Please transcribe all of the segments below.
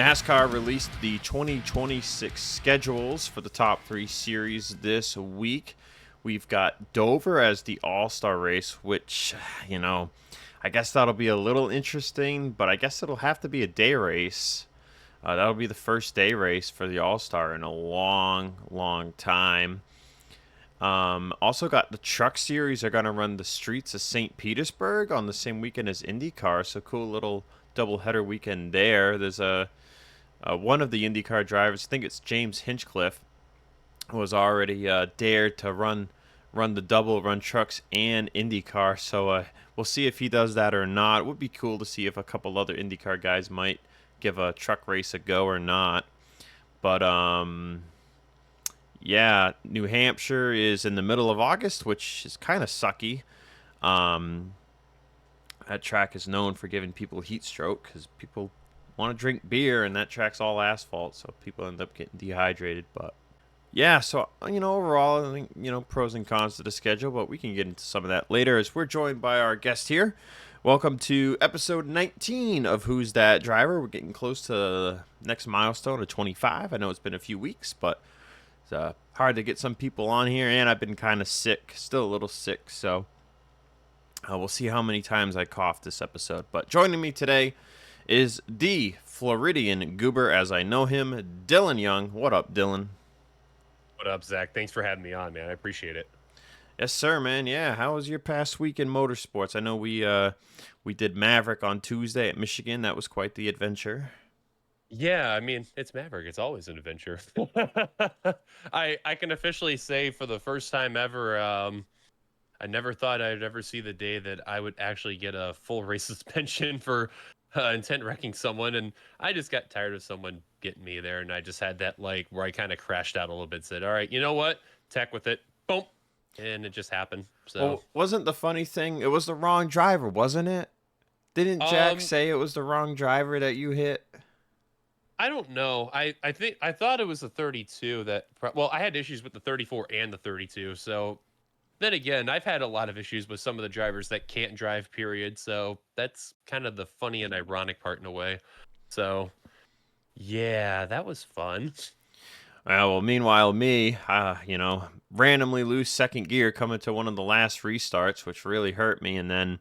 NASCAR released the 2026 schedules for the top three series this week. We've got Dover as the All-Star race, which, I guess that'll be a little interesting, but I guess it'll have to be a day race. That'll be the first day race for the All-Star in a long, long time. Also got the Truck Series are going to run the streets of St. Petersburg on the same weekend as IndyCar, so cool little doubleheader weekend there. There's one of the IndyCar drivers, I think it's James Hinchcliffe, was already dared to run the double, run trucks and IndyCar. So we'll see if he does that or not. It would be cool to see if a couple other IndyCar guys might give a truck race a go or not. But yeah, New Hampshire is in the middle of August, which is kind of sucky. That track is known for giving people heat stroke because people want to drink beer, and that track's all asphalt, so people end up getting dehydrated. But yeah, so overall, I think pros and cons to the schedule, but we can get into some of that later as we're joined by our guest here. Welcome to episode 19 of Who's That Driver. We're getting close to the next milestone of 25. I know it's been a few weeks, but it's hard to get some people on here, and I've been kind of sick, still a little sick, so we'll see how many times I cough this episode. But joining me today is the Floridian Goober, as I know him, Dillon Young. What up, Dillon? What up, Zach? Thanks for having me on, man. I appreciate it. Yes, sir, man. Yeah, how was your past week in motorsports? I know we did Maverick on Tuesday at Michigan. That was quite the adventure. Yeah, I mean, it's Maverick. It's always an adventure. I can officially say for the first time ever, I never thought I'd ever see the day that I would actually get a full race suspension for intent wrecking someone, and I just got tired of someone getting me there, and I just had that where I kind of crashed out a little bit, said, all right, you know what, tech with it, boom, and it just happened. So well, wasn't the funny thing, it was the wrong driver, wasn't it? Didn't Jack say it was the wrong driver that you hit? I don't know. I thought it was the 32 that, well, I had issues with the 34 and the 32, so then again, I've had a lot of issues with some of the drivers that can't drive, period. So that's kind of the funny and ironic part in a way. So, yeah, that was fun. Well, meanwhile, me, randomly lose second gear coming to one of the last restarts, which really hurt me. And then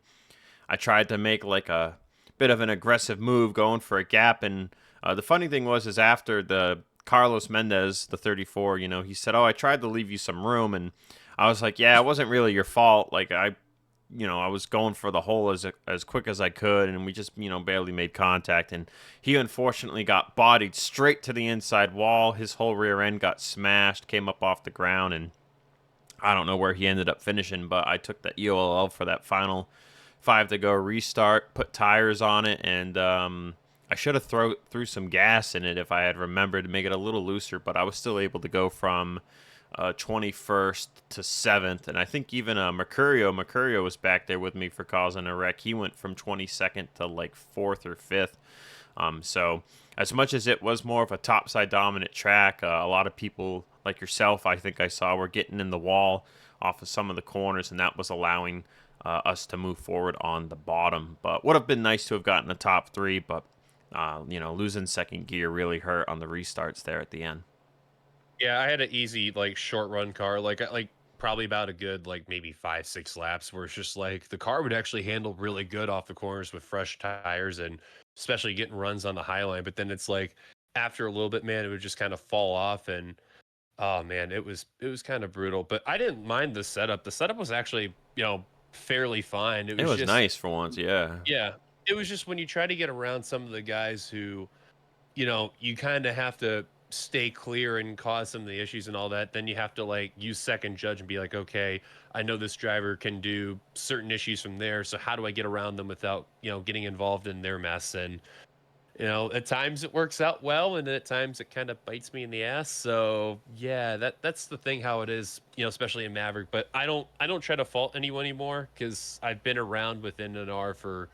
I tried to make like a bit of an aggressive move going for a gap. And the funny thing was after the Carlos Mendez, the 34, he said, "Oh, I tried to leave you some room." And I was like, yeah, it wasn't really your fault. Like I was going for the hole as quick as I could, and we just, barely made contact. And he unfortunately got bodied straight to the inside wall. His whole rear end got smashed, came up off the ground, and I don't know where he ended up finishing, but I took the EOLL for that final 5 to go restart, put tires on it, and I should have threw some gas in it if I had remembered to make it a little looser, but I was still able to go from 21st to 7th, and I think even Mercurio was back there with me for causing a wreck. He went from 22nd to 4th or 5th. So as much as it was more of a topside dominant track, a lot of people like yourself, I think I saw, were getting in the wall off of some of the corners, and that was allowing us to move forward on the bottom. But would have been nice to have gotten the top 3, but losing second gear really hurt on the restarts there at the end. Yeah, I had an easy short run car, like probably about a good maybe 5-6 laps, where it's just the car would actually handle really good off the corners with fresh tires, and especially getting runs on the high line. But then it's after a little bit, man, it would just kind of fall off, and oh man, it was kind of brutal. But I didn't mind the setup. The setup was actually fairly fine. It was just nice for once, yeah. Yeah, it was just when you try to get around some of the guys who, you kind of have to stay clear and cause some of the issues and all that, then you have to use second judge and be okay, I know this driver can do certain issues from there, so how do I get around them without getting involved in their mess? And at times it works out well, and at times it kind of bites me in the ass. So yeah, that's the thing, how it is, especially in Maverick. But I don't try to fault anyone anymore, because I've been around within an R for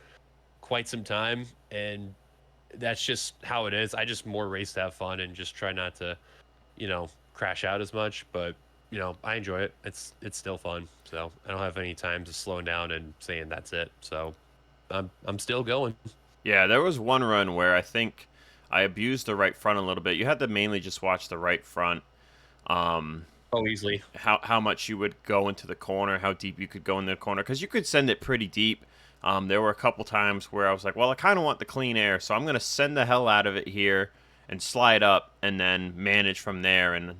quite some time, and that's just how it is. I just more race to have fun and just try not to, crash out as much. But I enjoy it. It's still fun. So I don't have any time to slowing down and saying that's it. So I'm still going. Yeah, there was one run where I think I abused the right front a little bit. You had to mainly just watch the right front. Um, Oh, easily. how much you would go into the corner, how deep you could go in the corner, because you could send it pretty deep. There were a couple times where I was like, well, I kind of want the clean air, so I'm going to send the hell out of it here and slide up and then manage from there. And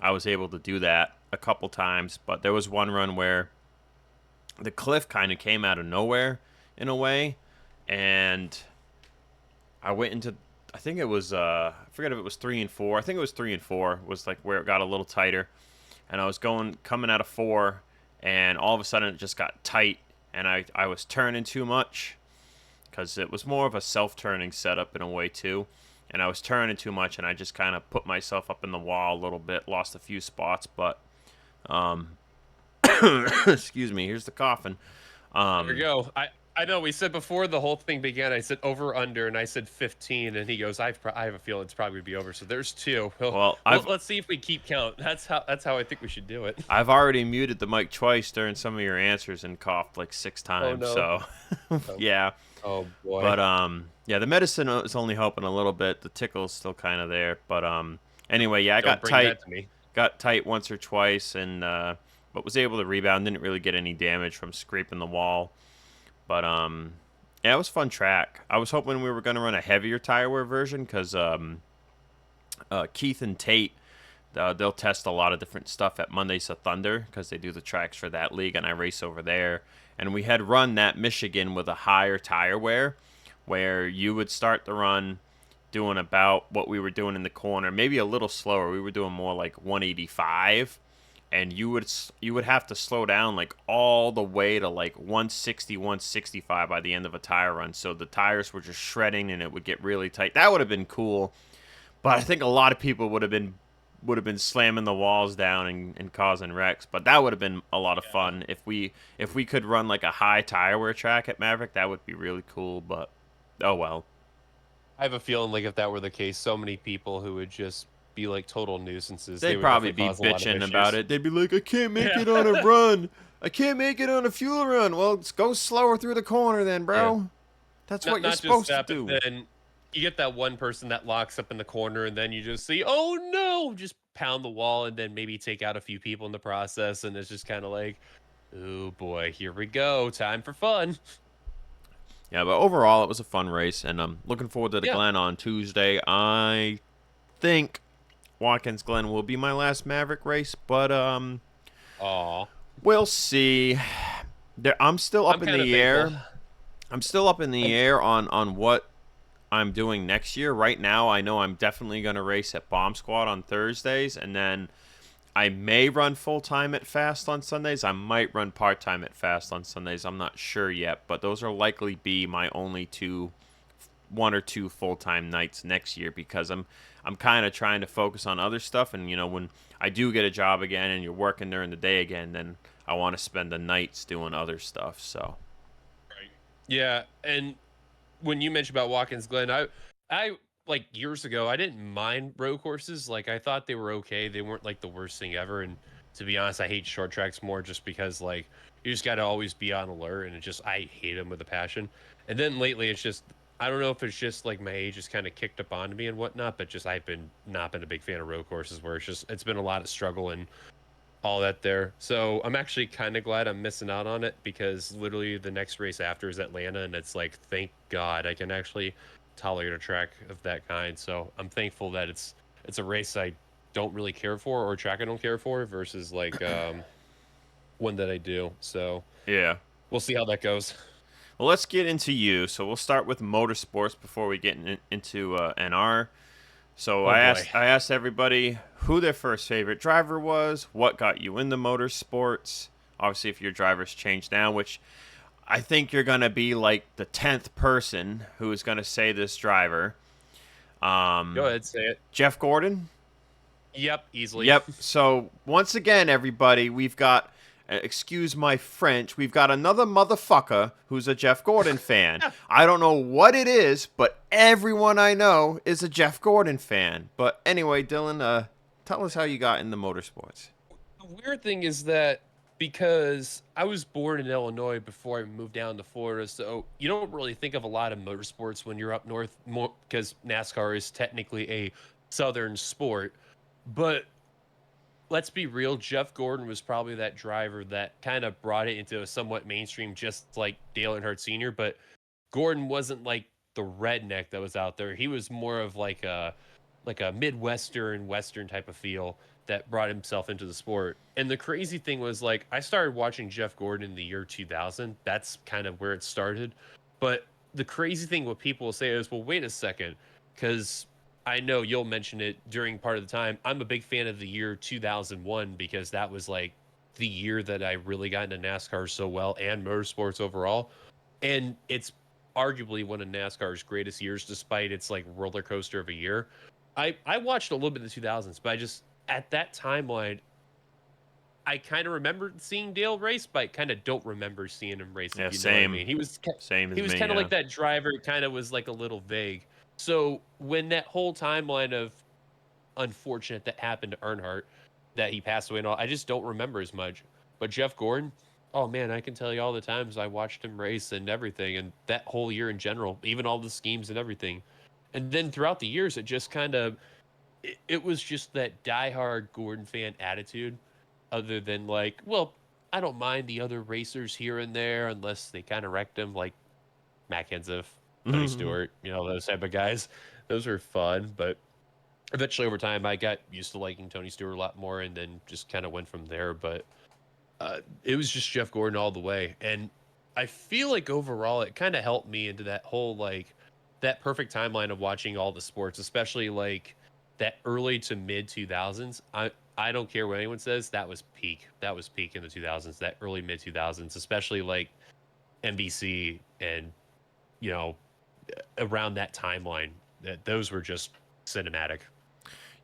I was able to do that a couple times, but there was one run where the cliff kind of came out of nowhere in a way, and I went into, I think it was I forget if it was 3 and 4. I think it was 3 and 4 was like where it got a little tighter, and I was coming out of 4, and all of a sudden it just got tight, and I was turning too much because it was more of a self-turning setup in a way too, and I was turning too much, and I just kind of put myself up in the wall a little bit, lost a few spots, but um, excuse me, here's the coffin. There we go. I know we said before the whole thing began, I said over under, and I said 15, and he goes, I have a feeling it's probably gonna be over. So there's two. Well, Let's see if we keep count. That's how I think we should do it. I've already muted the mic twice during some of your answers and coughed like 6 times. Oh no. So, Oh, yeah. oh boy. But yeah, the medicine is only helping a little bit. The tickle's still kind of there. But anyway, yeah, I Don't got bring tight. that to me. Got tight once or twice, and but was able to rebound. Didn't really get any damage from scraping the wall. But yeah, it was a fun track. I was hoping we were going to run a heavier tire wear version because Keith and Tate, they'll test a lot of different stuff at Mondays to Thunder because they do the tracks for that league, and I race over there. And we had run that Michigan with a higher tire wear, where you would start the run doing about what we were doing in the corner, maybe a little slower. We were doing more like 185, and you would have to slow down like all the way to like 160, 165 by the end of a tire run. So the tires were just shredding, and it would get really tight. That would have been cool, but I think a lot of people would have been slamming the walls down and causing wrecks. But that would have been a lot of fun if we could run like a high tire wear track at Maverick. That would be really cool. But oh well. I have a feeling like if that were the case, so many people who would just be like total nuisances. They They'd would probably be definitely cause a lot of bitching about issues. it. They'd be like, I can't make Yeah. it on a run. I can't make it on a fuel run. Well, let's go slower through the corner then, bro. That's what you're Not just supposed that, to but do. then you get that one person that locks up in the corner, and then you just see, oh no, just pound the wall, and then maybe take out a few people in the process, and it's just kind of like, oh boy, here we go, time for fun. Yeah, but overall, it was a fun race, and I'm looking forward to the Yeah. Glen on Tuesday. I think Watkins Glen will be my last Maverick race, but Aw, we'll see. I'm still up I'm in kind of the air. thankful. I'm still up in the air on what I'm doing next year. Right now, I know I'm definitely going to race at Bomb Squad on Thursdays, and then I may run full time at Fast on Sundays. I might run part time at Fast on Sundays. I'm not sure yet, but those are likely be my only one or two full time nights next year because I'm kind of trying to focus on other stuff. And when I do get a job again and you're working during the day again, then I want to spend the nights doing other stuff. So Right. Yeah, and when you mentioned about Watkins Glen, I like years ago, I didn't mind road courses. Like I thought they were okay. They weren't like the worst thing ever. And to be honest, I hate short tracks more just because like you just got to always be on alert, and I hate them with a passion. And then lately, it's just I don't know if it's just like my age has kind of kicked up onto me and whatnot, but just I've been not been a big fan of road courses where it's been a lot of struggle and all that there. So I'm actually kind of glad I'm missing out on it because literally the next race after is Atlanta, and it's like, thank God I can actually tolerate a track of that kind. So I'm thankful that it's a race I don't really care for or a track I don't care for versus like one that I do. So yeah. we'll see how that goes. Well, let's get into you. So we'll start with motorsports before we get into NR. So Oh I boy. asked everybody who their first favorite driver was, what got you into motorsports. Obviously, if your drivers change now, which I think you're gonna be like the 10th person who is gonna say this driver. Go ahead, say it. Jeff Gordon. Yep, easily. Yep. So once again, everybody, we've got. Excuse my French. We've got another motherfucker who's a Jeff Gordon fan. I don't know what it is, but everyone I know is a Jeff Gordon fan. But anyway, Dylan, tell us how you got into motorsports. The weird thing is that because I was born in Illinois before I moved down to Florida, so you don't really think of a lot of motorsports when you're up north, more because NASCAR is technically a southern sport. But let's be real, Jeff Gordon was probably that driver that kind of brought it into a somewhat mainstream, just like Dale Earnhardt Sr. But Gordon wasn't like the redneck that was out there. He was more of like a Midwestern Western type of feel that brought himself into the sport. And the crazy thing was like I started watching Jeff Gordon in the year 2000. That's kind of where it started. But the crazy thing what people will say is, well, wait a second, because I know you'll mention it during part of the time. I'm a big fan of the year 2001 because that was like the year that I really got into NASCAR so well and motorsports overall. And it's arguably one of NASCAR's greatest years, despite its like roller coaster of a year. I watched a little bit of the 2000s, but I just at that timeline, I kind of remember seeing Dale race, but I kind of don't remember seeing him race. Yeah, If you know what I same. mean, Same as he was me, kind of yeah. like that driver. Kind of was like a little vague. So when that whole timeline of unfortunate that happened to Earnhardt, that he passed away and all, I just don't remember as much. But Jeff Gordon, oh man, I can tell you all the times I watched him race and everything, and that whole year in general, even all the schemes and everything. And then throughout the years, it just kind of it was just that diehard Gordon fan attitude, other than like, well, I don't mind the other racers here and there unless they kind of wrecked him, like Matt Kenseth, Tony Stewart, you know, those type of guys. Those are fun, but eventually over time, I got used to liking Tony Stewart a lot more, and then just kind of went from there. But it was just Jeff Gordon all the way, and I feel like overall it kind of helped me into that whole like that perfect timeline of watching all the sports, especially like that early to mid 2000s. I don't care what anyone says, that was peak. That was peak in the 2000s, that early mid 2000s, especially like NBC and you know around that timeline. That those were just cinematic.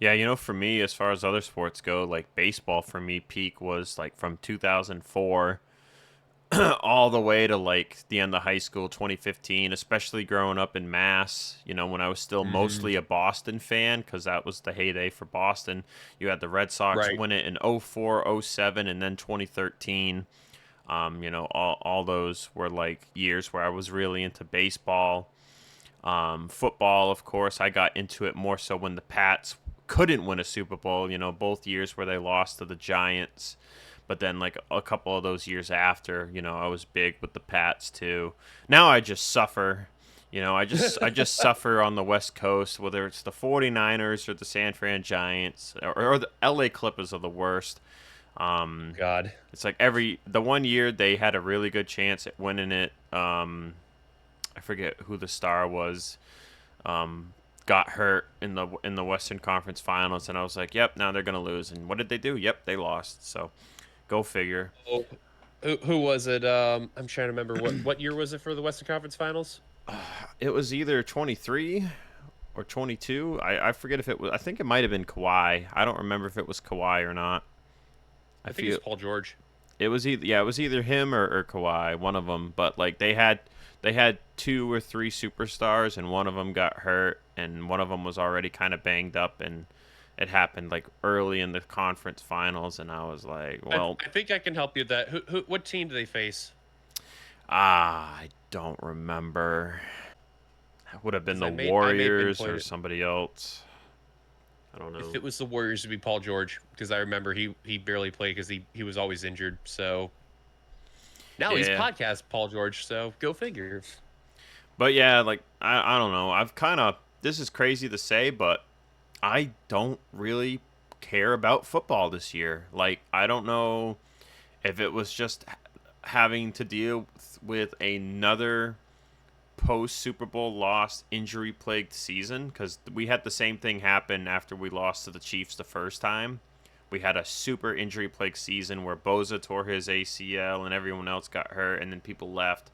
Yeah, for me, as far as other sports go, like baseball for me, peak was like from 2004 all the way to like the end of high school, 2015, especially growing up in Mass, when I was still Hmm. mostly a Boston fan because that was the heyday for Boston. You had the Red Sox Right. win it in '04, '07, and then 2013. All those were like years where I was really into baseball. Football, of course, I got into it more so when the Pats couldn't win a Super Bowl, both years where they lost to the Giants. But then, like a couple of those years after, I was big with the Pats too. Now I just suffer. I just suffer on the West Coast, whether it's the 49ers or the San Fran Giants or the LA Clippers are the worst. Um, God. it's like the one year they had a really good chance at winning it. I forget who the star was. Got hurt in the Western Conference Finals, and I was like, "Yep, now they're gonna lose." And what did they do? Yep, they lost. So, go figure. Oh, who was it? I'm trying to remember what year was it for the Western Conference Finals? It was either 23 or 22. I forget if it was. I think it might have been Kawhi. I don't remember if it was Kawhi or not. I I think it was feel Paul George. it was either it was either him or Kawhi, one of them. But like they had two or three superstars, and one of them got hurt, and one of them was already kind of banged up, and it happened like early in the conference finals, and I was like, well, I think I can help you with that. What team do they face? I don't remember. It would have been Because the I may Warriors pinpoint or it. somebody else. I don't If know. it was the Warriors, it'd be Paul George because I remember he barely played because he was always injured. So now he's Yeah, podcast Paul George. So go figure. but yeah, like I don't know. I've kind of this is crazy to say, but I don't really care about football this year. Like I don't know if it was just having to deal with another post Super Bowl loss injury plagued season because we had the same thing happen after we lost to the Chiefs the first time. We had a super injury plagued season where Boza tore his ACL and everyone else got hurt, and then people left.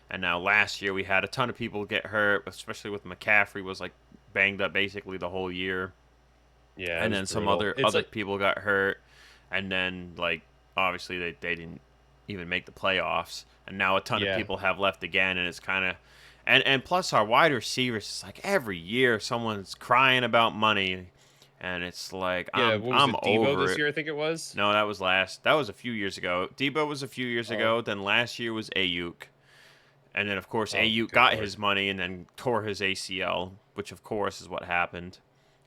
And now last year we had a ton of people get hurt, especially with McCaffrey was like banged up basically the whole year, Yeah, it and was then some brutal. other It's other like people got hurt, and then like obviously they didn't even make the playoffs, and now a ton of yeah, people have left again, and it's kind of and plus our wide receivers, it's like every year someone's crying about money, and it's like Yeah, I'm what was I'm it? Debo over this it. year, I think it was. No, that was last. That was a few years ago. Debo was a few years Oh, ago. Then last year was Ayuk. And then, of course, oh, Ayuk good got lord. his money and then tore his ACL, which, of course, is what happened.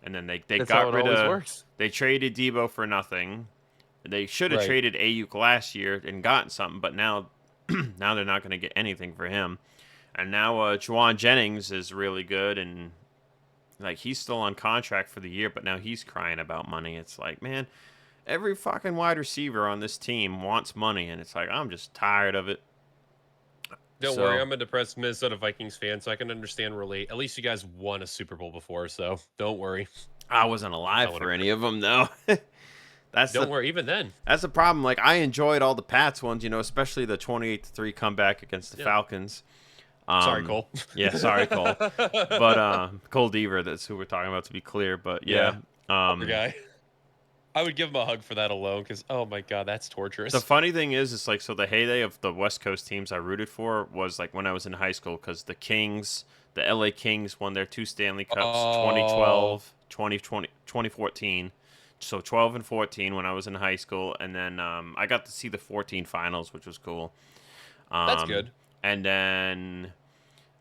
And then they That's how got it rid always of. works. They traded Debo for nothing. They should have Right. traded Ayuk last year and gotten something, but now, now they're not going to get anything for him. And now Juwan Jennings is really good, and like he's still on contract for the year, but now he's crying about money. It's like, man, every fucking wide receiver on this team wants money, and it's like I'm just tired of it. Don't worry, So I'm a depressed Minnesota Vikings fan, so I can understand relate. At least you guys won a Super Bowl before, so don't worry. I wasn't I alive want to for any cry. of them, though. that's Don't the worry, even then. that's the problem. Like I enjoyed all the Pats ones, especially the 28-3 comeback against the Yeah. Falcons. Sorry, Cole. Yeah, sorry, Cole, but Cole Deaver, that's who we're talking about to be clear. But Yeah, yeah, poor guy. I would give him a hug for that alone, because oh my god, that's the torturous. funny thing is, it's like so the heyday of the West Coast teams I rooted for was like when I was in high school because the Kings, the LA Kings won their two Stanley Cups, Oh, 2012, 2020, 2014. So 12 and 14 when I was in high school, and then I got to see the 14 finals, which was cool. that's Um, good. and then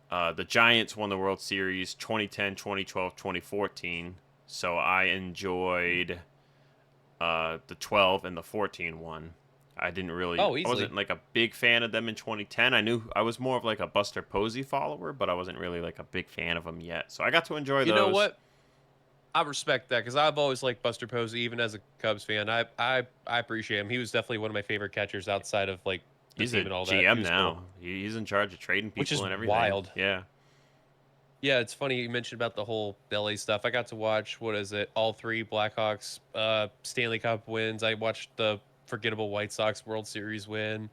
the Giants won the World Series 2010, 2012, 2014. So I enjoyed the 12 and the 14 one. Oh, I wasn't easily. like a big fan of them in 2010. I knew I was more of like a Buster Posey follower, but I wasn't really like a big fan of them yet. So I got to enjoy You know those. what? I respect that because I've always liked Buster Posey, even as a Cubs fan. I appreciate him. He was definitely one of my favorite catchers outside of like the He's team a and all that. He GM was cool, now. He's in charge of trading which people is and everything. wild. Yeah. Yeah, it's funny you mentioned about the whole LA stuff. I got to watch what is it? All three Blackhawks Stanley Cup wins. I watched the forgettable White Sox World Series win,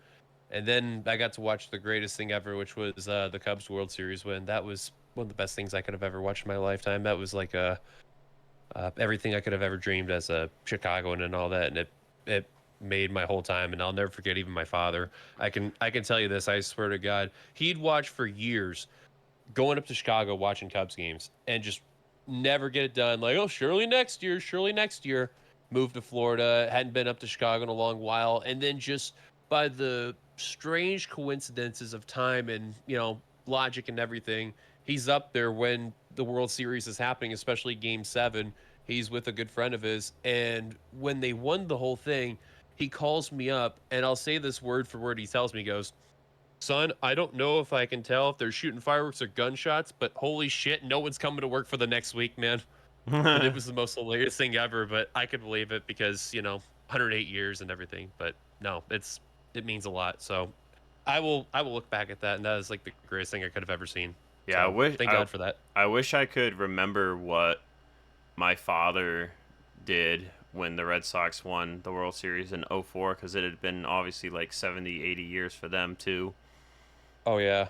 and then I got to watch the greatest thing ever, which was the Cubs World Series win. That was one of the best things I could have ever watched in my lifetime. That was like a everything I could have ever dreamed as a Chicagoan and all that, and it made my whole time. And I'll never forget even my father. I can tell you this. I swear to God, he'd watch for years going up to Chicago watching Cubs games and just never get it done. Like, oh, surely next year, surely next year. Moved to Florida, hadn't been up to Chicago in a long while, and then just by the strange coincidences of time and logic and everything, he's up there when the World Series is happening, especially Game 7. He's with a good friend of his, and when they won the whole thing, he calls me up, and I'll say this word for word. He tells me, he goes, son, I don't know if I can tell if they're shooting fireworks or gunshots, but holy shit, no one's coming to work for the next week, man. And it was the most hilarious thing ever, but I could believe it because, 108 years and everything. But no, it means a lot. So I will look back at that, and that is like the greatest thing I could have ever seen. Yeah, So thank God for that. I wish I could remember what my father did when the Red Sox won the World Series in '04 cuz it had been obviously like 70, 80 years for them too. Oh yeah.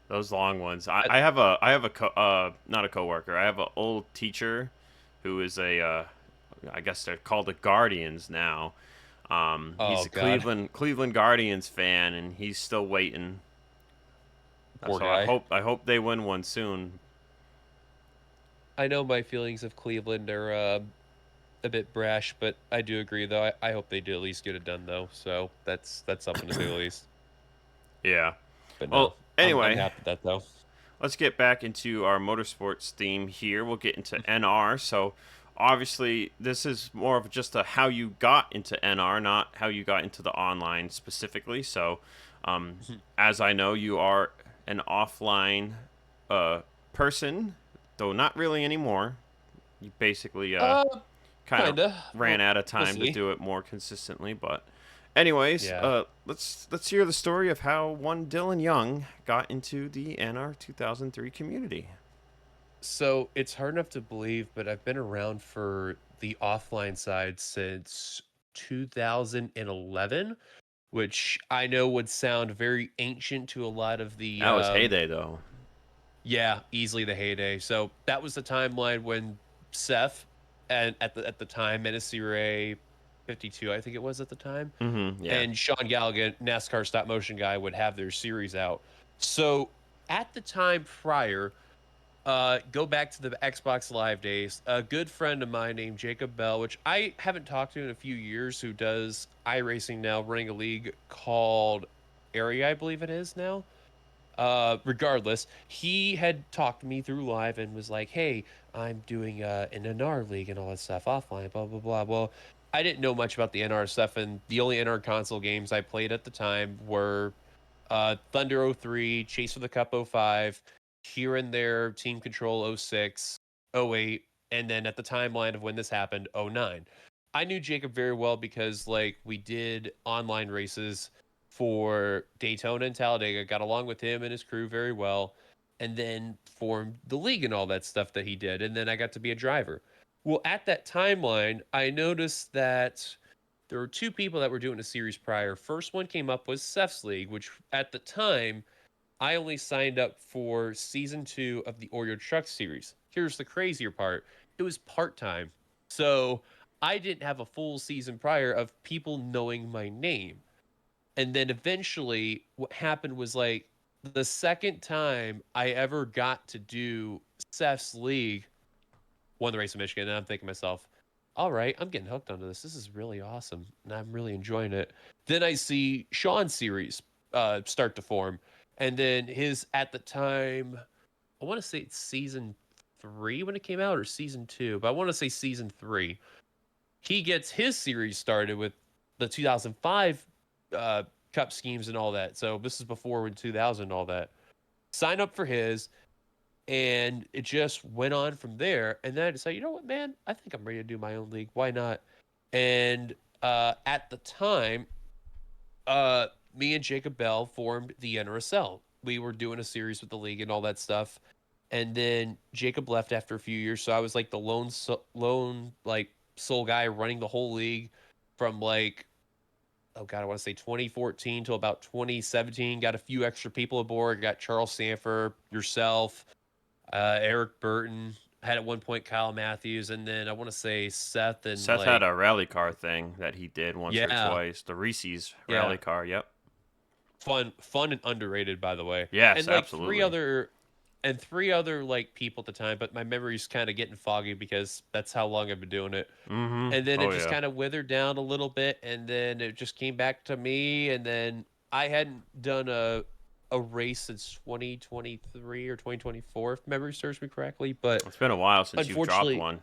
Those long ones. I, I have a not a coworker. I have an old teacher who is a I guess they're called the Guardians now. He's oh a God, Cleveland Guardians fan, and he's still waiting. poor So guy. I hope they win one soon. I know my feelings of Cleveland are a bit brash, but I do agree though. I hope they do at least get it done though. So that's something to say the least. Yeah. But no, Well, I'm anyway, happy with that though. let's get back into our motorsports theme here. We'll get into NR. So, obviously, this is more of just a how you got into NR, not how you got into the online specifically. So, as I know, you are an offline person, though not really anymore. You basically Uh, kind of kinda. ran out of We'll time to see. do it more consistently. But, anyways, Yeah. let's hear the story of how one Dillon Young got into the NR 2003 community. So it's hard enough to believe, but I've been around for the offline side since 2011, which I know would sound very ancient to a lot of the That was heyday, though. yeah, easily the heyday. So that was the timeline when Seth and at the time Menacee Ray 52, I think it was at the time, Yeah. and Sean Galligan, NASCAR stop motion guy, would have their series out. So at the time prior, Go back to the Xbox Live days. A good friend of mine named Jacob Bell, which I haven't talked to in a few years, who does iRacing now, running a league called Area, I believe it is now. Regardless, he had talked me through live and was like, "Hey, I'm doing an NR league and all that stuff offline, blah blah blah." Well, I didn't know much about the NR stuff, and the only NR console games I played at the time were Thunder '03, Chase for the Cup '05, here and there Team Control '06, '08, and then at the timeline of when this happened, '09. I knew Jacob very well because like we did online races for Daytona and Talladega, got along with him and his crew very well, and then formed the league and all that stuff that he did. And then I got to be a driver. Well, at that timeline, I noticed that there were two people that were doing a series prior. First one came up was Seth's League, which at the time I only signed up for season 2 of the Oreo Truck series. Here's the crazier part. It was part-time. So I didn't have a full season prior of people knowing my name. And then eventually what happened was like the second time I ever got to do Seth's League, won the race in Michigan, and I'm thinking to myself, all right, I'm getting hooked onto this. This is really awesome, and I'm really enjoying it. Then I see Sean's series start to form, and then his at the time, I want to say it's season 3 when it came out, or season 2, but I want to say season 3. He gets his series started with the 2005 Cup schemes and all that. So this is before in 2000 and all that. Sign up for his, and it just went on from there. And then I decided, you know what, man, I think I'm ready to do my own league. Why not? And at the time, me and Jacob Bell formed the NRSL. We were doing a series with the league and all that stuff. And then Jacob left after a few years, so I was like the lone like sole guy running the whole league from like, oh god, I want to say 2014 till about 2017. Got a few extra people aboard. Got Charles Sanford, yourself, Eric Burton. Had at one point Kyle Matthews, and then I want to say Seth and Seth had like, a rally car thing that he did once or yeah, twice. The Reese's yeah, rally car. Yep. fun and underrated, by the way. Yes, And like absolutely. three other like people at the time, but my memory's kind of getting foggy because that's how long I've been doing it. Mm-hmm. And then it Oh just yeah. kind of withered down a little bit, and then it just came back to me, and then I hadn't done a race since 2023 or 2024 if memory serves me correctly, but It's been a while since you've dropped unfortunately, one.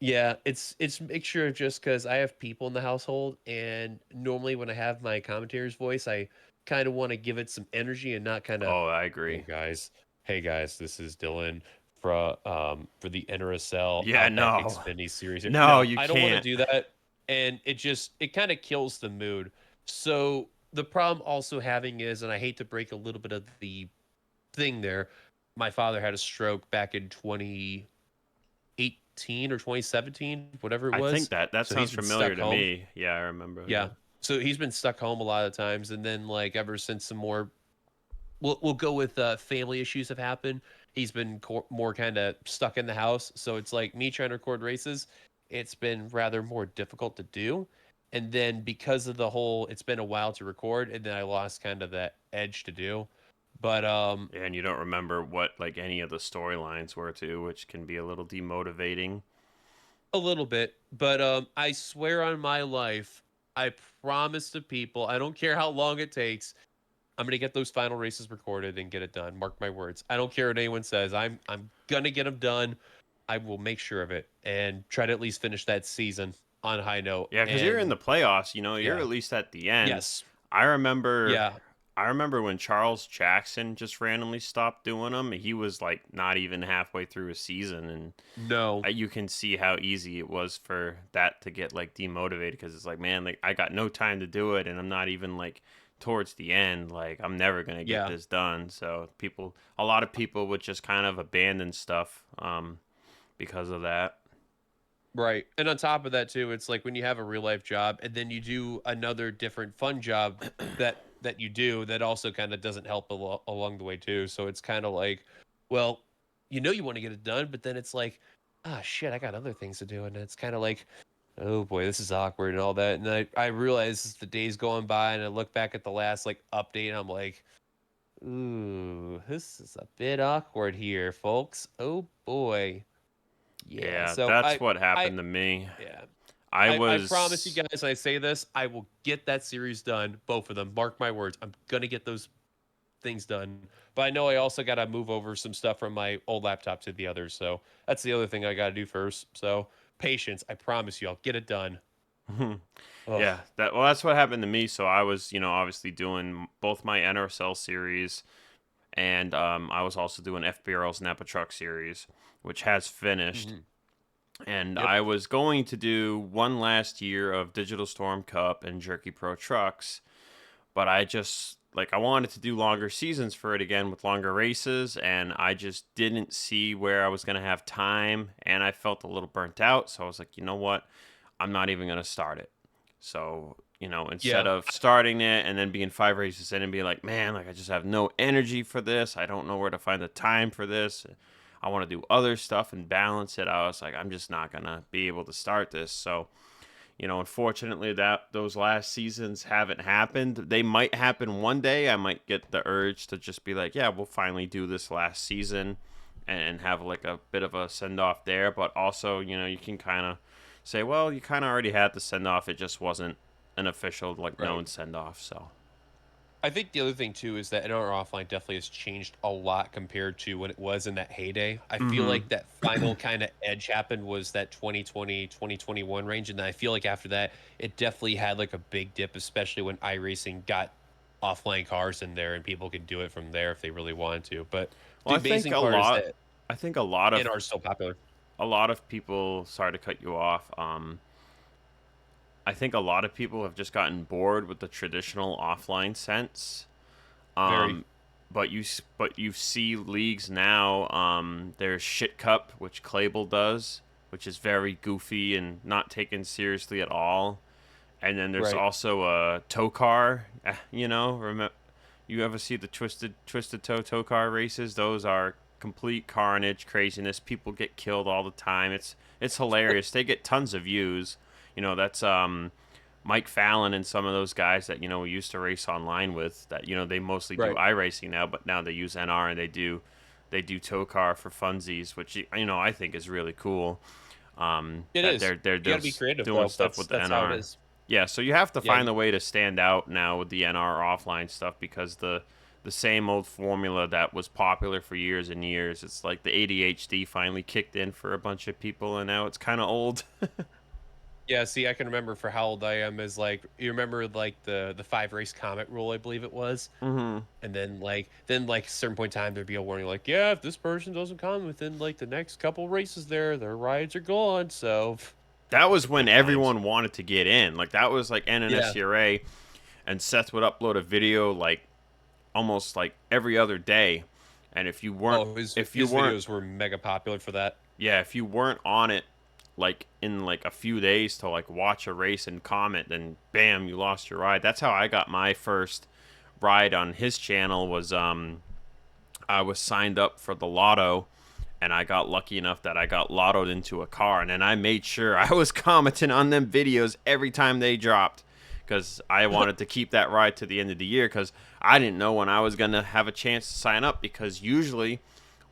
yeah, it's mixture of just because I have people in the household, and normally when I have my commentator's voice, I kind of want to give it some energy and not kind of, Oh, I hey agree. guys, this is Dylan for the NRSL Yeah, Outback no. Xfinity series. No, No, you I don't want to can't. do that, and it kind of kills the mood. So the problem also having is, and I hate to break a little bit of the thing there, my father had a stroke back in 2018 or 2017, whatever it I think was. that So sounds he's been familiar stuck to home. me. Yeah, I remember. Yeah. Yeah. So he's been stuck home a lot of times, and then like ever since some more, we'll go with family issues have happened. He's been more kind of stuck in the house. So it's like me trying to record races. It's been rather more difficult to do. And then because of the whole, it's been a while to record, and then I lost kind of that edge to do. But And you don't remember what like any of the storylines were too, which can be a little demotivating. a little bit. But I swear on my life, I promise to people, I don't care how long it takes. I'm gonna get those final races recorded and get it done. Mark my words. I don't care what anyone says. I'm gonna get them done. I will make sure of it and try to at least finish that season on a high note. Yeah, because you're in And the playoffs, you're yeah, at least at the end. yes, I remember, yeah, I remember when Charles Jackson just randomly stopped doing them. He was like not even halfway through a season, and no, you can see how easy it was for that to get like demotivated because it's like, man, like I got no time to do it, and I'm not even like towards the end. Like I'm never gonna get yeah, this done. So a lot of people would just kind of abandon stuff, because of that. right. And on top of that too, it's like when you have a real life job and then you do another different fun job that you do that also kind of doesn't help along the way too. So it's kind of like, well, you want to get it done, but then it's like, ah, shit, I got other things to do, and it's kind of like, oh boy, this is awkward and all that. And I realize as the days going by, and I look back at the last like update, and I'm like, Ooh, this is a bit awkward here, folks. Oh boy. Yeah. Yeah, So that's I what I happened to me. yeah. I I promise you was guys, I say this, I will get that series done, both of them. Mark my words. I'm gonna get those things done. But I know I also gotta move over some stuff from my old laptop to the others. So that's the other thing I gotta do first. So patience. I promise you, I'll get it done. Ugh. yeah, that's what happened to me. So I was, obviously doing both my NRSL series and I was also doing FBRL's Napa Truck series, which has finished. Hmm. And Yep. I was going to do one last year of Digital Storm Cup and Jerky Pro Trucks, but I just like I wanted to do longer seasons for it again with longer races, and I just didn't see where I was going to have time, and I felt a little burnt out. So I was like, you know what? I'm not even going to start it. So, instead Yeah. of starting it and then being 5 races in and being like, man, like I just have no energy for this. I don't know where to find the time for this. I want to do other stuff and balance it. I was like, I'm just not going to be able to start this. So, unfortunately that those last seasons haven't happened. They might happen one day. I might get the urge to just be like, yeah, we'll finally do this last season and have like a bit of a send off there. But also, you can kind of say, well, you kind of already had the send off. It just wasn't an official, like, Right. known send off. So, I think the other thing too is that NR offline definitely has changed a lot compared to when it was in that heyday. I feel hmm like that final kind of edge happened was that 2020, 2021 range. And then I feel like after that, it definitely had like a big dip, especially when iRacing got offline cars in there and people could do it from there if they really wanted to. But well, the amazing part is that I think a lot of, NR is still popular. people, sorry to cut you off. I think a lot of people have just gotten bored with the traditional offline sense. Very Um, but you see leagues now. There's Shit Cup, which Clable does, which is very goofy and not taken seriously at all. And then there's right. also a tow car. Remember, you ever see the twisted tow car races? Those are complete carnage, craziness. People get killed all the time. It's hilarious. They get tons of views. That's Mike Fallon and some of those guys that we used to race online with. That they mostly do Right. iRacing now, but now they use NR and they do tow car for funsies, which I think is really cool. It That is. they're You got to be just creative doing though. stuff That's with the that's how it NR. is. Yeah, so you have to Yeah. find a way to stand out now with the NR offline stuff because the same old formula that was popular for years and years. It's like the ADHD finally kicked in for a bunch of people, and now it's kind of old. Yeah, see, I can remember for how old I am is like you remember like the 5 race comet rule, I believe it was. hmm And then a certain point in time there'd be a warning like, yeah, if this person doesn't come within like the next couple races their rides are gone. So That was when good times. everyone wanted to get in. Like that was like Yeah. NNSCRA, and Seth would upload a video like almost like every other day. And Oh, his if you his weren't, videos were mega popular for that. yeah, if you weren't on it, like in like a few days to like watch a race and comment, then bam, you lost your ride. That's how I got my first ride on his channel. Was I was signed up for the lotto, and I got lucky enough that I got lottoed into a car, and then I made sure I was commenting on them videos every time they dropped because I wanted to keep that ride to the end of the year because I didn't know when I was gonna have a chance to sign up because usually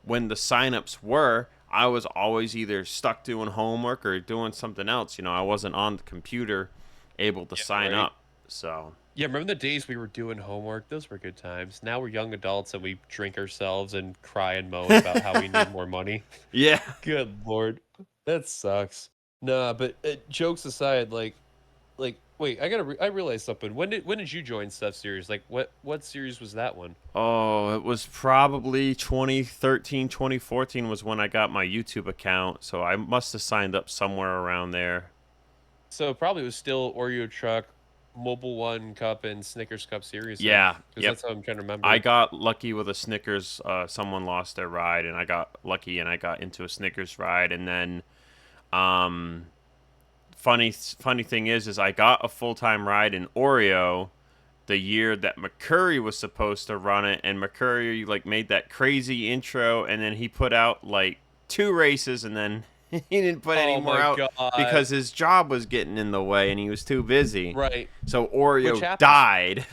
when the signups were, I was always either stuck doing homework or doing something else. I wasn't on the computer able to Yeah, sign right. up. So, Yeah, remember the days we were doing homework? Those were good times. Now we're young adults and we drink ourselves and cry and moan about how we need more money. yeah. Good lord, that sucks. Nah, but jokes aside, wait, I realized something. When did you join Stuff Series? Like, what series was that one? Oh, it was probably 2013, 2014 was when I got my YouTube account. So I must have signed up somewhere around there. So it probably was still Oreo Truck, Mobile One Cup, and Snickers Cup series then, Yeah. because Yep. that's how I'm trying to I remember. got lucky with a Snickers. Someone lost their ride, and I got lucky and I got into a Snickers ride. And then, um, funny thing is I got a full time ride in Oreo the year that McCurry was supposed to run it, and McCurry like made that crazy intro, and then he put out like two races, and then he didn't put any Oh more my out god! because his job was getting in the way, and he was too busy. Right, So which Oreo happens. died.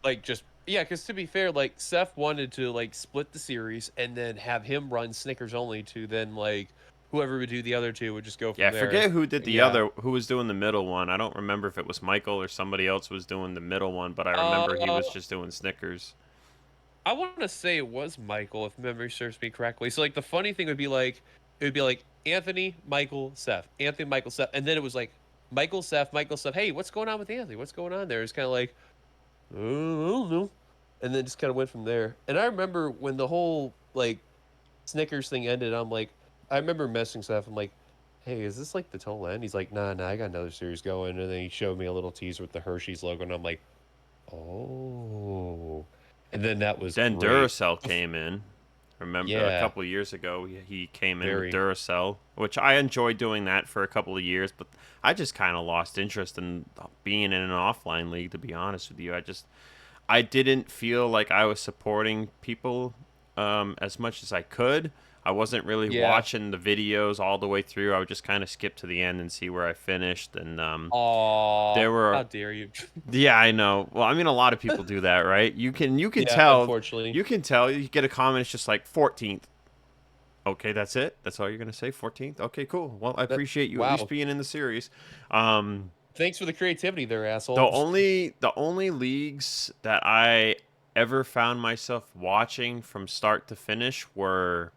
Like just Yeah, because to be fair, like Seth wanted to like split the series and then have him run Snickers only to then like whoever would do the other two would just go Yeah, from I there. forget who did the Yeah. other, who was doing the middle one. I don't remember if it was Michael or somebody else was doing the middle one, but I remember he Uh, was just doing Snickers. I want to say it was Michael, if memory serves me correctly. So like the funny thing would be like it would be like Anthony, Michael, Seth, Anthony, Michael, Seth, and then it was like Michael, Seth, Michael, Seth. Hey, what's going on with Anthony? What's going on there? It's kind of like I don't know, and then just kind of went from there. And I remember when the whole like Snickers thing ended, I'm like, I remember messaging Seth. I'm like, hey, is this like the total end? He's like, nah, I got another series going. And then he showed me a little teaser with the Hershey's logo, and I'm like, oh. And then that was Then great. Duracell came in. Remember a Yeah, couple of years ago, he came in with very. Duracell, which I enjoyed doing that for a couple of years, but I just kind of lost interest in being in an offline league. To be honest with you, I didn't feel like I was supporting people as much as I could. I wasn't really Yeah. watching the videos all the way through. I would just kind of skip to the end and see where I finished. And Aw, there how were, dare you? yeah, I know. Well, I mean, a lot of people do that, right? You can Yeah, tell, unfortunately. you can tell. You get a comment, it's just like 14th. Okay, that's it. That's all you're gonna say. 14th. Okay, cool. Well, I That appreciate you at least wow. being in the series. Um, Thanks for the creativity there, the asshole. only leagues that I ever found myself watching from start to finish were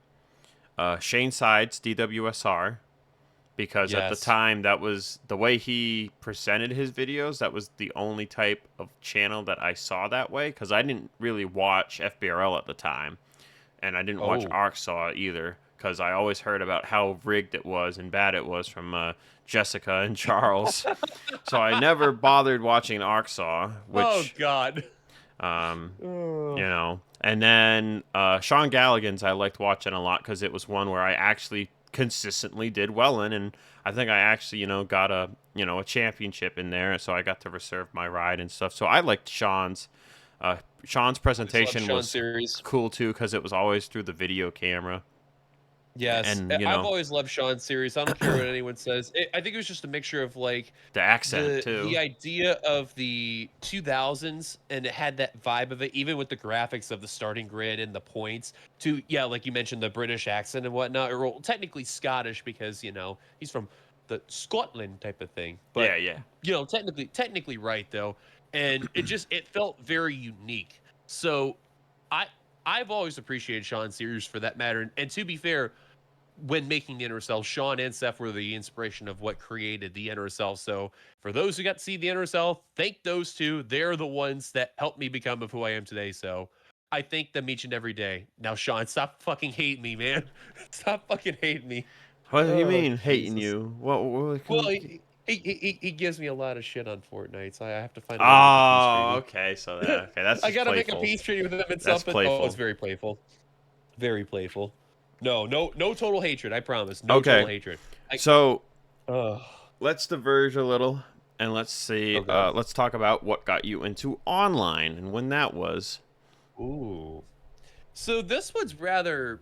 Shane Sides DWSR, because at the Yes. time that was the way he presented his videos. That was the only type of channel that I saw that way, because I didn't really watch FBRL at the time, and I didn't watch Oh. Arkansas either, because I always heard about how rigged it was and bad it was from Jessica and Charles. So I never bothered watching Arkansas, Oh which God. um, Oh. and then Sean Galligan's I liked watching a lot because it was one where I actually consistently did well in, and I think I actually got a championship in there, so I got to reserve my ride and stuff. So I liked Sean's. Sean's Always love presentation Sean was series. cool too because it was always through the video camera, Yes, and I've always loved Sean's series. I don't care what anyone says. I think it was just a mixture of like the accent the too. idea of the 2000s, and it had that vibe of it, even with the graphics of the starting grid and the points. To yeah, like you mentioned, the British accent and whatnot, or well, technically Scottish because he's from the Scotland type of thing. Yeah, But yeah. technically right though, and it felt very unique. So I I've always appreciated Sean's series for that matter. And to be fair, when making the inner self, Sean and Seth were the inspiration of what created the inner self. So for those who got to see the inner self, thank those two. They're the ones that helped me become of who I am today. So I thank them each and every day. Now, Sean, stop fucking hating me, man. Stop fucking hating me. What do you Oh mean hating Jesus. you? What Well, he gives me a lot of shit on Fortnite, so I have to find a way to make a peace Oh, treaty. okay. So that, okay, that's I just gotta make a playful. peace treaty with him and That's stuff, but oh, it's playful. very playful. Very playful. No total hatred. I promise. No total Okay, hatred. I. so Oh. let's diverge a little and let's see. Oh God. Let's talk about what got you into online and when that was. Ooh. So this one's rather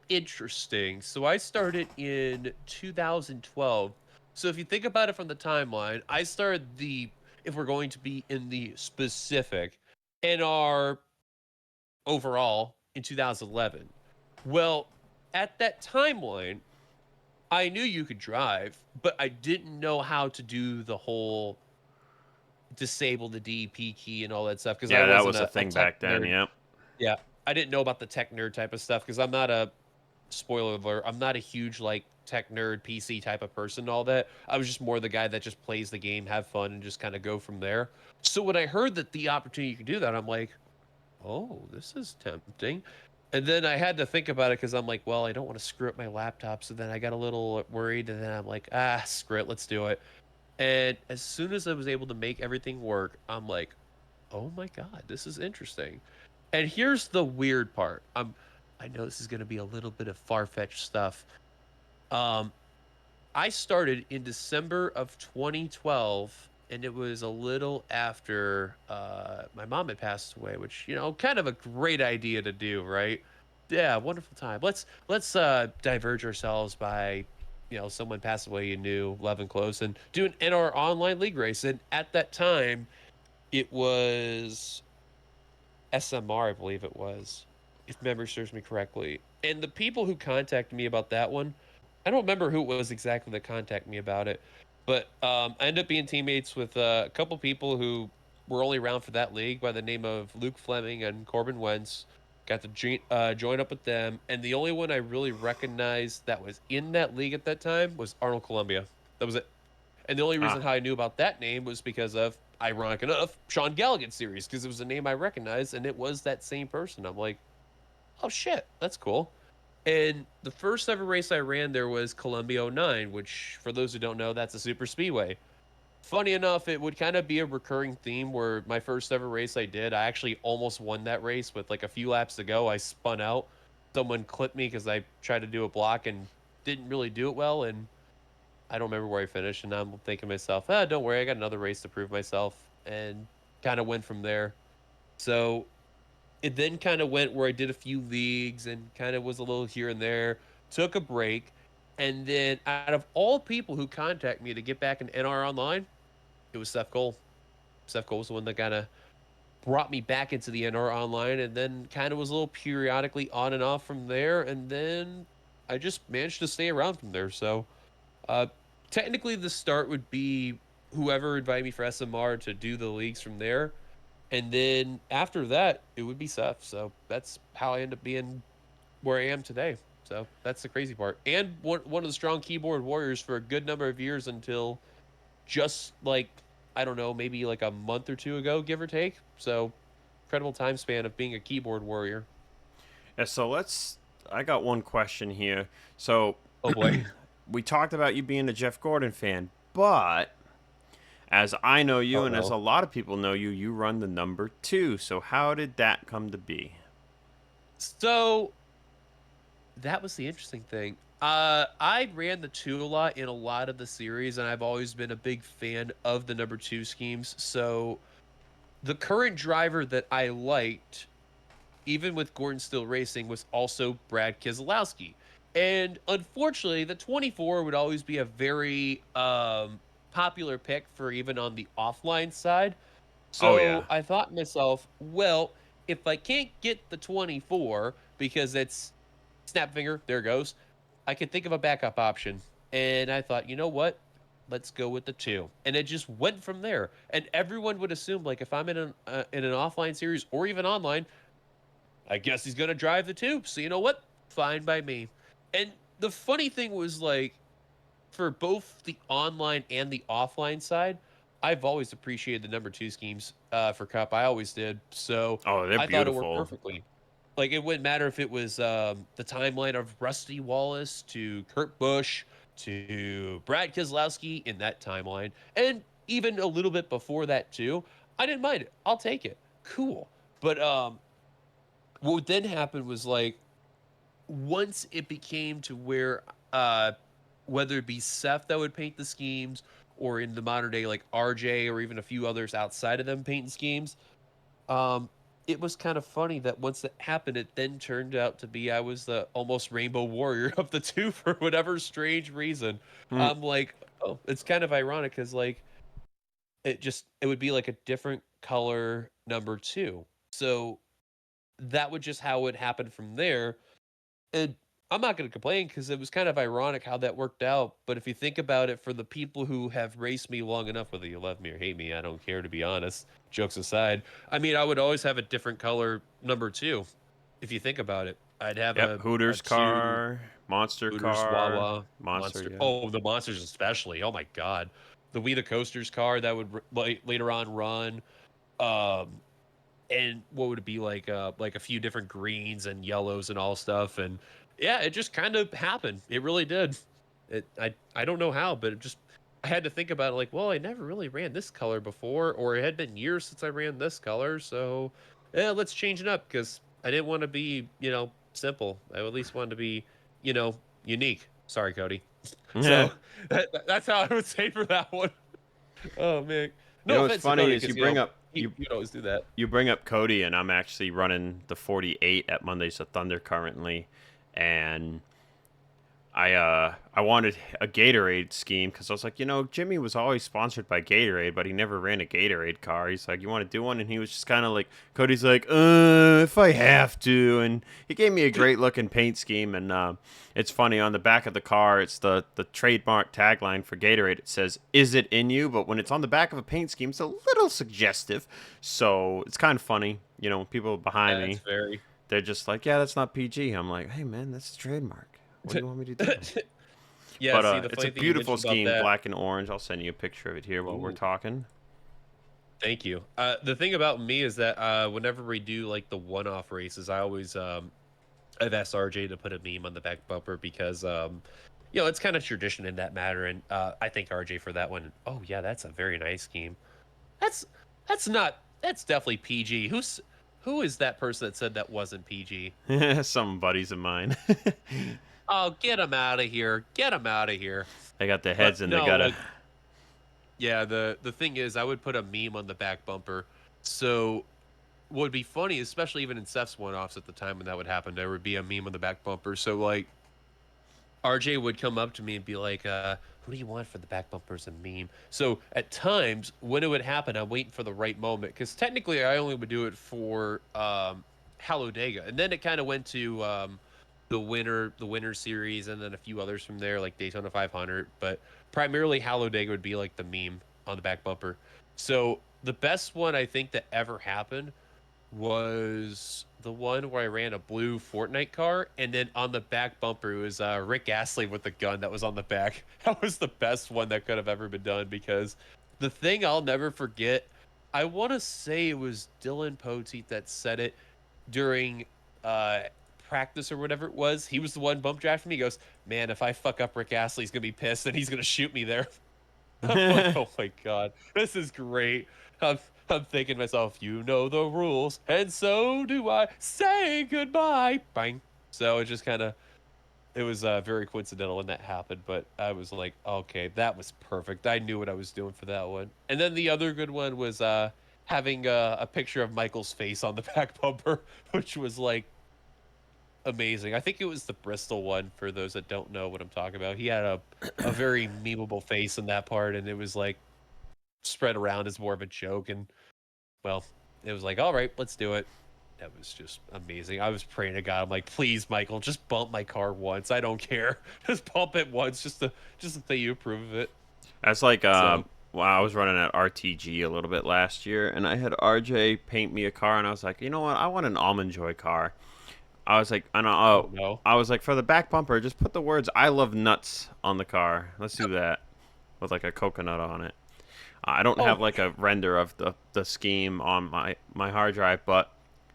interesting. So I started in 2012. So if you think about it from the timeline, I started if we're going to be in the specific, in our overall in 2011. Well, at that timeline, I knew you could drive, but I didn't know how to do the whole disable the DEP key and all that stuff because I Yeah, that wasn't was a a thing tech back then. nerd. Yep. Yeah, I didn't know about the tech nerd type of stuff because I'm not a spoiler alert. I'm not a huge like tech nerd PC type of person and all that. I was just more the guy that just plays the game, have fun, and just kind of go from there. So when I heard that the opportunity you could do that, I'm like, oh, this is tempting. And then I had to think about it because I'm like, well, I don't want to screw up my laptop. So then I got a little worried, and then I'm like, screw it, let's do it. And as soon as I was able to make everything work, I'm like, oh my God, this is interesting. And here's the weird part. I know this is going to be a little bit of far-fetched stuff. Um, I started in December of 2012, and it was a little after my mom had passed away, which kind of a great idea to do, right? Yeah, wonderful time. Let's diverge ourselves by someone passed away you knew, love and close, and do an NR online league race. And at that time, it was SMR, I believe it was, if memory serves me correctly. And the people who contacted me about that one, I don't remember who it was exactly that contacted me about it, but I ended up being teammates with a couple people who were only around for that league by the name of Luke Fleming and Corbin Wentz. Got to join up with them, and the only one I really recognized that was in that league at that time was Arnold Columbia. That was it. And the only reason Ah, how I knew about that name was because of, ironic enough, Sean Galligan series, because it was a name I recognized and it was that same person. I'm like, oh shit, that's cool. And the first ever race I ran there was Columbia '09, which, for those who don't know, that's a super speedway. Funny enough, it would kind of be a recurring theme where my first ever race I did, I actually almost won that race with like a few laps to go. I spun out. Someone clipped me because I tried to do a block and didn't really do it well. And I don't remember where I finished, and I'm thinking to myself, don't worry, I got another race to prove myself, and kind of went from there. So it then kind of went where I did a few leagues and kind of was a little here and there, took a break, and then out of all people who contact me to get back in NR Online, it was Seth Cole. Seth Cole was the one that kind of brought me back into the NR Online, and then kind of was a little periodically on and off from there, and then I just managed to stay around from there. So uh, technically, the start would be whoever invited me for SMR to do the leagues from there, and then after that, it would be Seth. So that's how I end up being where I am today. So that's the crazy part, and one of the strong keyboard warriors for a good number of years until just like, I don't know, maybe like a month or two ago, give or take. So incredible time span of being a keyboard warrior. yeah. So let's. I got one question here. So Oh boy. we talked about you being a Jeff Gordon fan, but as I know you Oh and as no. a lot of people know you, you run the number two. So how did that come to be? So that was the interesting thing. I ran the two a lot in a lot of the series, and I've always been a big fan of the number two schemes. So the current driver that I liked, even with Gordon still racing, was also Brad Keselowski. And unfortunately, the 24 would always be a very popular pick for even on the offline side. Oh So yeah. I thought to myself, well, if I can't get the 24 because it's snap finger, there it goes, I could think of a backup option. And I thought, you know what? Let's go with the two. And it just went from there. And everyone would assume, like, if I'm in an offline series or even online, I guess he's gonna drive the two. So you know what? Fine by me. And the funny thing was, like, for both the online and the offline side, I've always appreciated the number two schemes for Cup. I always did. So Oh, they're I thought it worked beautiful. perfectly. Like, it wouldn't matter if it was the timeline of Rusty Wallace to Kurt Busch to Brad Keselowski in that timeline, and even a little bit before that too. I didn't mind it. I'll take it. Cool. But what would then happen was, like, once it became to where whether it be Seth that would paint the schemes, or in the modern day like RJ or even a few others outside of them painting schemes, um, it was kind of funny that once that happened, it then turned out to be I was the almost rainbow warrior of the two for whatever strange reason. Hmm. I'm like, oh, it's kind of ironic because, like, it would be like a different color number two. So that would just how it happened from there. And I'm not going to complain because it was kind of ironic how that worked out. But if you think about it, for the people who have raced me long enough, whether you love me or hate me, I don't care, to be honest. Jokes aside, I mean, I would always have a different color number two. If you think about it, I'd have Yep. a Hooters two car, monster Hooters, car, Wawa, monster. Monster. Yeah. Oh, the Monsters especially. Oh my God, the We the Coasters car that would later on run. Um, and what would it be like a few different greens and yellows and all stuff, and yeah, it just kind of happened. It really did. I don't know how, but it just, I had to think about it, like, well, I never really ran this color before, or it had been years since I ran this color, so yeah, let's change it up because I didn't want to be, simple. I at least wanted to be, unique. Sorry, Cody. Yeah. So that's how I would say for that one. Oh man, You no know what's offense to funny Cody, is because he, you he'd always do that. you bring up Cody, and I'm actually running the 48 at Mondays of Thunder currently, and I wanted a Gatorade scheme because I was like, Jimmy was always sponsored by Gatorade, but he never ran a Gatorade car. He's like, you want to do one? And he was just kind of like, Cody's like, if I have to. And he gave me a great looking paint scheme. And it's funny, on the back of the car, it's the trademark tagline for Gatorade. It says, "Is it in you?" But when it's on the back of a paint scheme, it's a little suggestive. So it's kind of funny. People behind Yeah, it's me, very. they're just like, yeah, that's not PG. I'm like, hey man, that's a trademark. What do you want me to do? Yeah, But see, the it's a funny thing you beautiful mentioned about scheme, that. black and orange. I'll send you a picture of it here while we're Ooh, talking. thank you. The thing about me is that whenever we do like the one-off races, I always I've asked RJ to put a meme on the back bumper because it's kind of tradition in that matter, and I thank RJ for that one. Oh yeah, that's a very nice scheme. That's that's definitely PG. Who is that person that said that wasn't PG? Some buddies of mine. Oh, get him out of here. Get him out of here. They got the But heads and they no, got a. like yeah, the thing is I would put a meme on the back bumper. So what would be funny, especially even in Seth's one-offs at the time when that would happen, there would be a meme on the back bumper. So like RJ would come up to me and be like, who do you want for the back bumper as a meme? So at times when it would happen, I'm waiting for the right moment because technically I only would do it for Halodega, and then it kind of went to the winner series, and then a few others from there like Daytona 500. But primarily Halodega would be like the meme on the back bumper. So the best one I think that ever happened was the one where I ran a blue Fortnite car, and then on the back bumper it was Rick Astley with the gun that was on the back. That was the best one that could have ever been done because the thing I'll never forget, I want to say it was Dylan Poteet that said it during uh, practice or whatever it was. He was the one bump drafting me. He goes, "Man, if I fuck up Rick Astley, he's gonna be pissed and he's gonna shoot me there." I'm like, oh my god, this is great. I'm, I'm thinking to myself, you know the rules, and so do I. Say goodbye. Bang. So it just kind of, it was very coincidental when that happened, but I was like, okay, that was perfect. I knew what I was doing for that one. And then the other good one was having a picture of Michael's face on the back bumper, which was like amazing. I think it was the Bristol one for those that don't know what I'm talking about. He had a very memeable face in that part, and it was like spread around as more of a joke. And well, it was like, all right, let's do it. That was just amazing. I was praying to God. I'm like, please, Michael, just bump my car once. I don't care. Just bump it once, just to say you approve of it. That's like So, well, I was running at RTG a little bit last year, and I had RJ paint me a car, and I was like, you know what? I want an Almond Joy car. I was like, oh no. I was like, for the back bumper, just put the words "I love nuts" on the car. Let's do that with like a coconut on it. I don't Oh have like a render of the scheme on my hard drive, but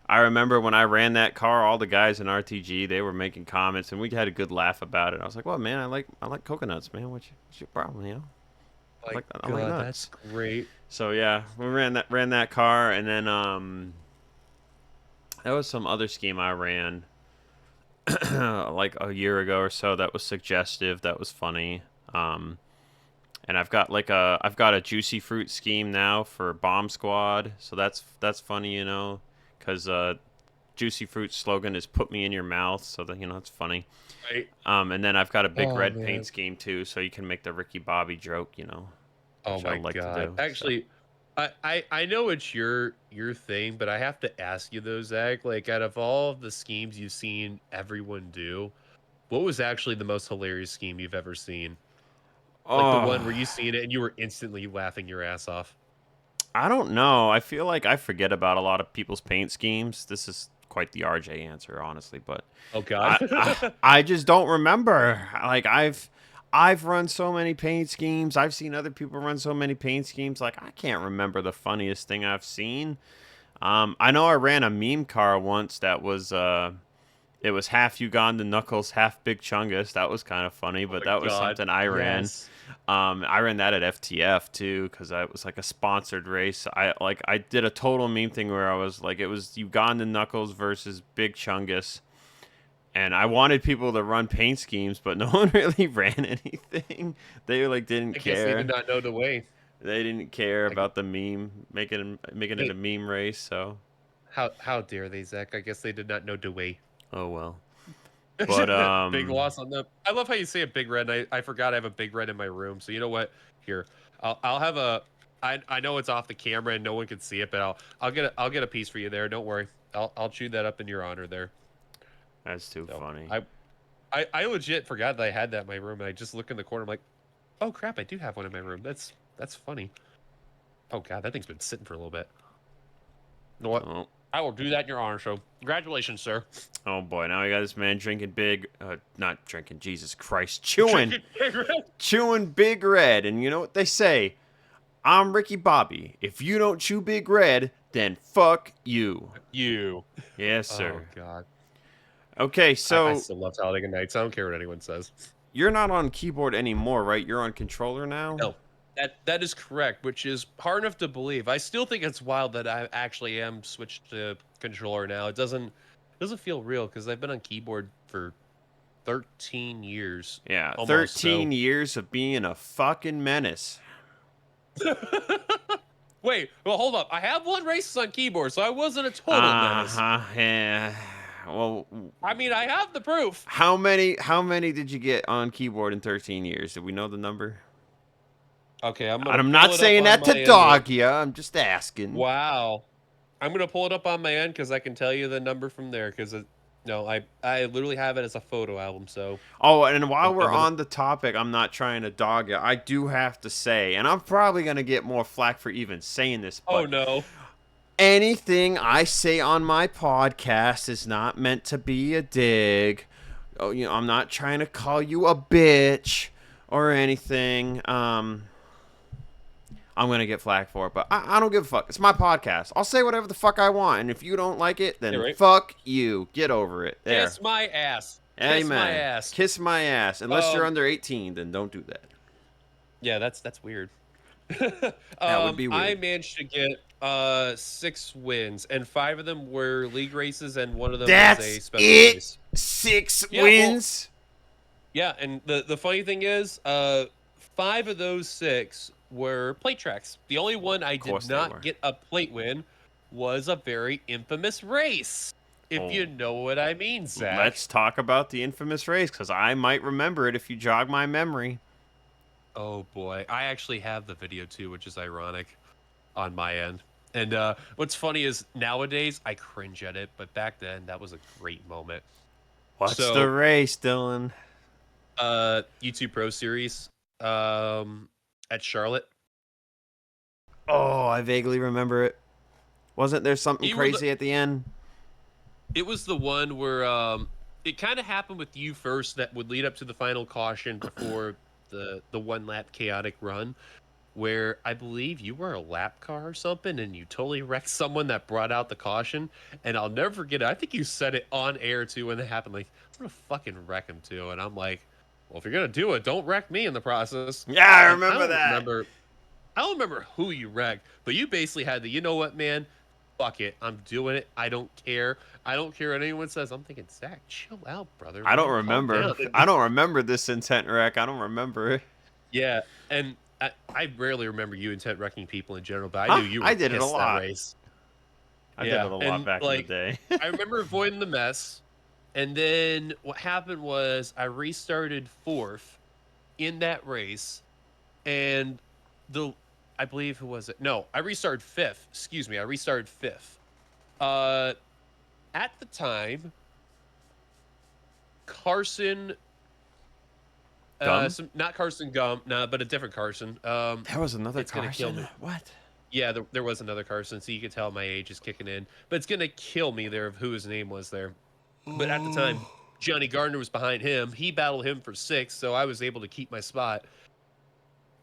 I remember when I ran that car, all the guys in RTG, they were making comments, and we had a good laugh about it. I was like, well, man, I like coconuts, man. What's your problem, my I like God, that's nuts. great. So yeah, we ran that car, and then there was some other scheme I ran like a year ago or so that was suggestive, that was funny. Um, and I've got a juicy fruit scheme now for Bomb Squad, so that's funny, because juicy fruit slogan is "Put me in your mouth," so that it's funny. Right. And then I've got a big Oh red paint man. scheme too, so you can make the Ricky Bobby joke, Oh which I my like to God. do. So. Actually, I know it's your thing, but I have to ask you though, Zach. Like, out of all of the schemes you've seen everyone do, what was actually the most hilarious scheme you've ever seen? Like the one Oh, where you seen it and you were instantly laughing your ass off. I don't know. I feel like I forget about a lot of people's paint schemes. This is quite the RJ answer, honestly, but Oh God. I just don't remember. Like I've run so many paint schemes. I've seen other people run so many paint schemes. Like I can't remember the funniest thing I've seen. I know I ran a meme car once that was it was half Ugandan Knuckles, half Big Chungus. That was kind of funny, Oh but my that was God. something I ran. Yes. I ran that at FTF too because I was like a sponsored race. I did a total meme thing where I was like it was Ugandan Knuckles versus Big Chungus, and I wanted people to run paint schemes, but no one really ran anything. They like didn't I guess they did care. not know the way. They didn't care I gu- about the meme making it a hey, meme race. So how dare they, Zach? I guess they did not know the way. oh well. But Big loss on them. I love how you say a big red. I forgot I have a big red in my room. So you know what? Here, I'll have a. I know it's off the camera and no one can see it, but I'll get a piece for you there. Don't worry. I'll chew that up in your honor there. that's too So funny. I legit forgot that I had that in my room, and I just look in the corner. I'm like, oh crap, I do have one in my room. That's funny. Oh god, that thing's been sitting for a little bit. You know what? Oh. I will do that in your honor. So congratulations, sir. Oh boy, now we got this man drinking big, not drinking, Jesus Christ, chewing, chewing Big Red. And you know what they say? I'm Ricky Bobby. If you don't chew Big Red, then fuck you. You. Yes, Oh sir. god. Okay, I so still love Talladega Nights. I don't care what anyone says. you're not on keyboard anymore, right? You're on controller now? No, that is correct, which is hard enough to believe. I still think it's wild that I actually am switched to controller now. It doesn't feel real because I've been on keyboard for 13 years. Yeah, Almost, 13 years of being a fucking menace. so. Wait, well, hold up. I have won races on keyboard, so I wasn't a total menace. Yeah. Well, I mean, I have the proof. how many did you get on keyboard in 13 years? Do we know the number? Okay, I'm And gonna. I'm pull not it up saying on that my to end dog you. I'm just asking. Wow. I'm gonna pull it up on my end because I can tell you the number from there. Because no, I literally have it as a photo album. So Oh, and while I'm we're gonna. on the topic, I'm not trying to dog you. I do have to say, and I'm probably going to get more flack for even saying this, Oh but no. anything I say on my podcast is not meant to be a dig. Oh, I'm not trying to call you a bitch or anything. I'm gonna get flack for it, but I don't give a fuck. It's my podcast. I'll say whatever the fuck I want, and if you don't like it, then Yeah, right. fuck you. Get over it. There. Kiss my ass. Amen. Kiss my ass. Kiss my ass. Unless you're under 18, then don't do that. Yeah, that's weird. That would be I weird. managed to get 6 wins, and 5 of them were league races, and one of them was a That's special it. race. 6 Yeah, well, wins. yeah, and the funny thing is, 5 of those 6 were plate tracks. The only one I did course they not were. get a plate win was a very infamous race. If Oh. you know what I mean, Zach. Let's talk about the infamous race, because I might remember it if you jog my memory. Oh boy, I actually have the video too, which is ironic on my end. And what's funny is nowadays I cringe at it, but back then that was a great moment. What's So, the race, Dylan? YouTube Pro Series at Charlotte. Oh, I vaguely remember it. Wasn't there something You were the- crazy at the end? It was the one where it kind of happened with you first that would lead up to the final caution before the one lap chaotic run, where I believe you were a lap car or something and you totally wrecked someone that brought out the caution. And I'll never forget it. I think you said it on air too when it happened. Like, I'm gonna fucking wreck him too. And I'm like, well, if you're gonna do it, don't wreck me in the process. Yeah, I And remember don't that. I don't remember who you wrecked, but you basically had the, you know what, man? Fuck it. I'm doing it. I don't care. I don't care what anyone says. I'm thinking, Zach, chill out, brother. I don't man. Calm remember. down." I don't remember this intent wreck. I don't remember it. Yeah, and I rarely remember you intent wrecking people in general, but I knew you were I did it a pissed that lot. race. I did Yeah, it a lot and, back like, in the day. I remember avoiding the mess, and then what happened was I restarted 4th in that race, and I believe, who was it? No, I restarted 5th. Excuse me, I restarted 5th. At the time, Carson, Gum? not Carson Gum, no, but a different Carson. There was another it's gonna kill Carson? me. What? Yeah, there was another Carson, so you can tell my age is kicking in. But it's gonna kill me there of who his name was there. But at the time, Johnny Gardner was behind him. He battled him for 6th, so I was able to keep my spot.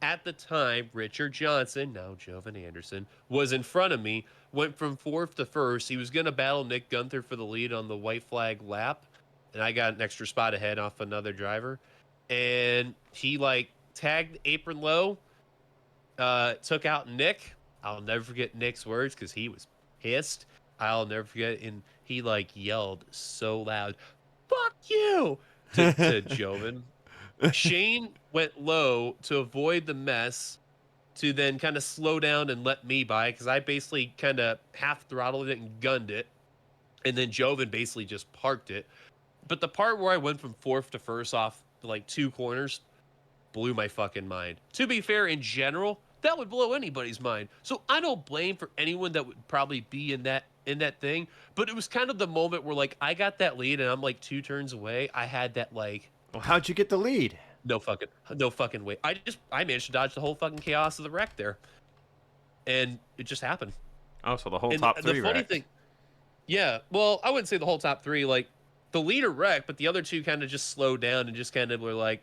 At the time, Richard Johnson, now Jovan Anderson, was in front of me, went from 4th to 1st. He was going to battle Nick Gunther for the lead on the white flag lap, and I got an extra spot ahead off another driver. And he, like, tagged apron low, took out Nick. I'll never forget Nick's words because he was pissed. I'll never forget, and he, like, yelled so loud, "Fuck you!" to Jovan. Shane went low to avoid the mess, to then kind of slow down and let me by, because I basically kind of half throttled it and gunned it. And then Jovan basically just parked it. But the part where I went from fourth to first off like 2 corners blew my fucking mind. To be fair, in general, that would blow anybody's mind. So I don't blame for anyone that would probably be in that thing. But it was kind of the moment where like I got that lead and I'm like 2 turns away. I had that like Well, how'd you get the lead? no fucking way. I managed to dodge the whole fucking chaos of the wreck there, and it just happened. Oh, so the whole And top the three funny wrecked. thing, yeah, well, I wouldn't say the whole top three. Like the leader wrecked, but the other two kind of just slowed down and just kind of were like,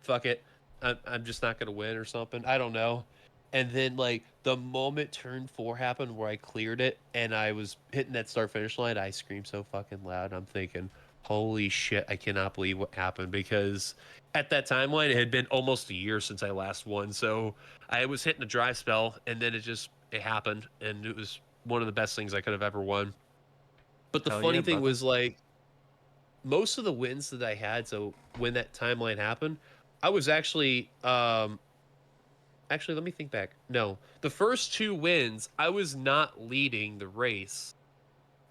fuck it. I'm just not gonna win or something. I don't know. And then like the moment turn 4 happened where I cleared it and I was hitting that start finish line, I screamed so fucking loud. I'm thinking, holy shit, I cannot believe what happened because at that timeline it had been almost a year since I last won. So I was hitting a dry spell and then it happened and it was one of the best things I could have ever won. But the Hell funny yeah, thing brother. was like most of the wins that I had, so when that timeline happened, I was actually let me think back. No. The first 2 wins, I was not leading the race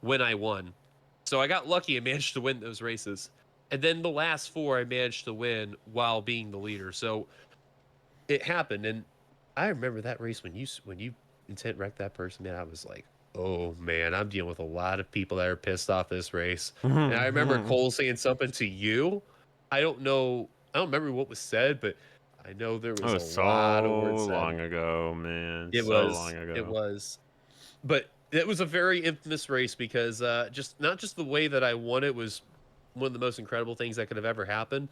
when I won. So I got lucky and managed to win those races. And then the last 4 I managed to win while being the leader. So it happened and I remember that race when you intent wrecked that person, man, I was like, "Oh man, I'm dealing with a lot of people that are pissed off this race." And I remember That Cole saying something to you. I don't know, I don't remember what was said, but I know there was a was lot of words so said. long ago, man. It So long was. It ago. was. But it was a very infamous race because just not just the way that I won it was one of the most incredible things that could have ever happened,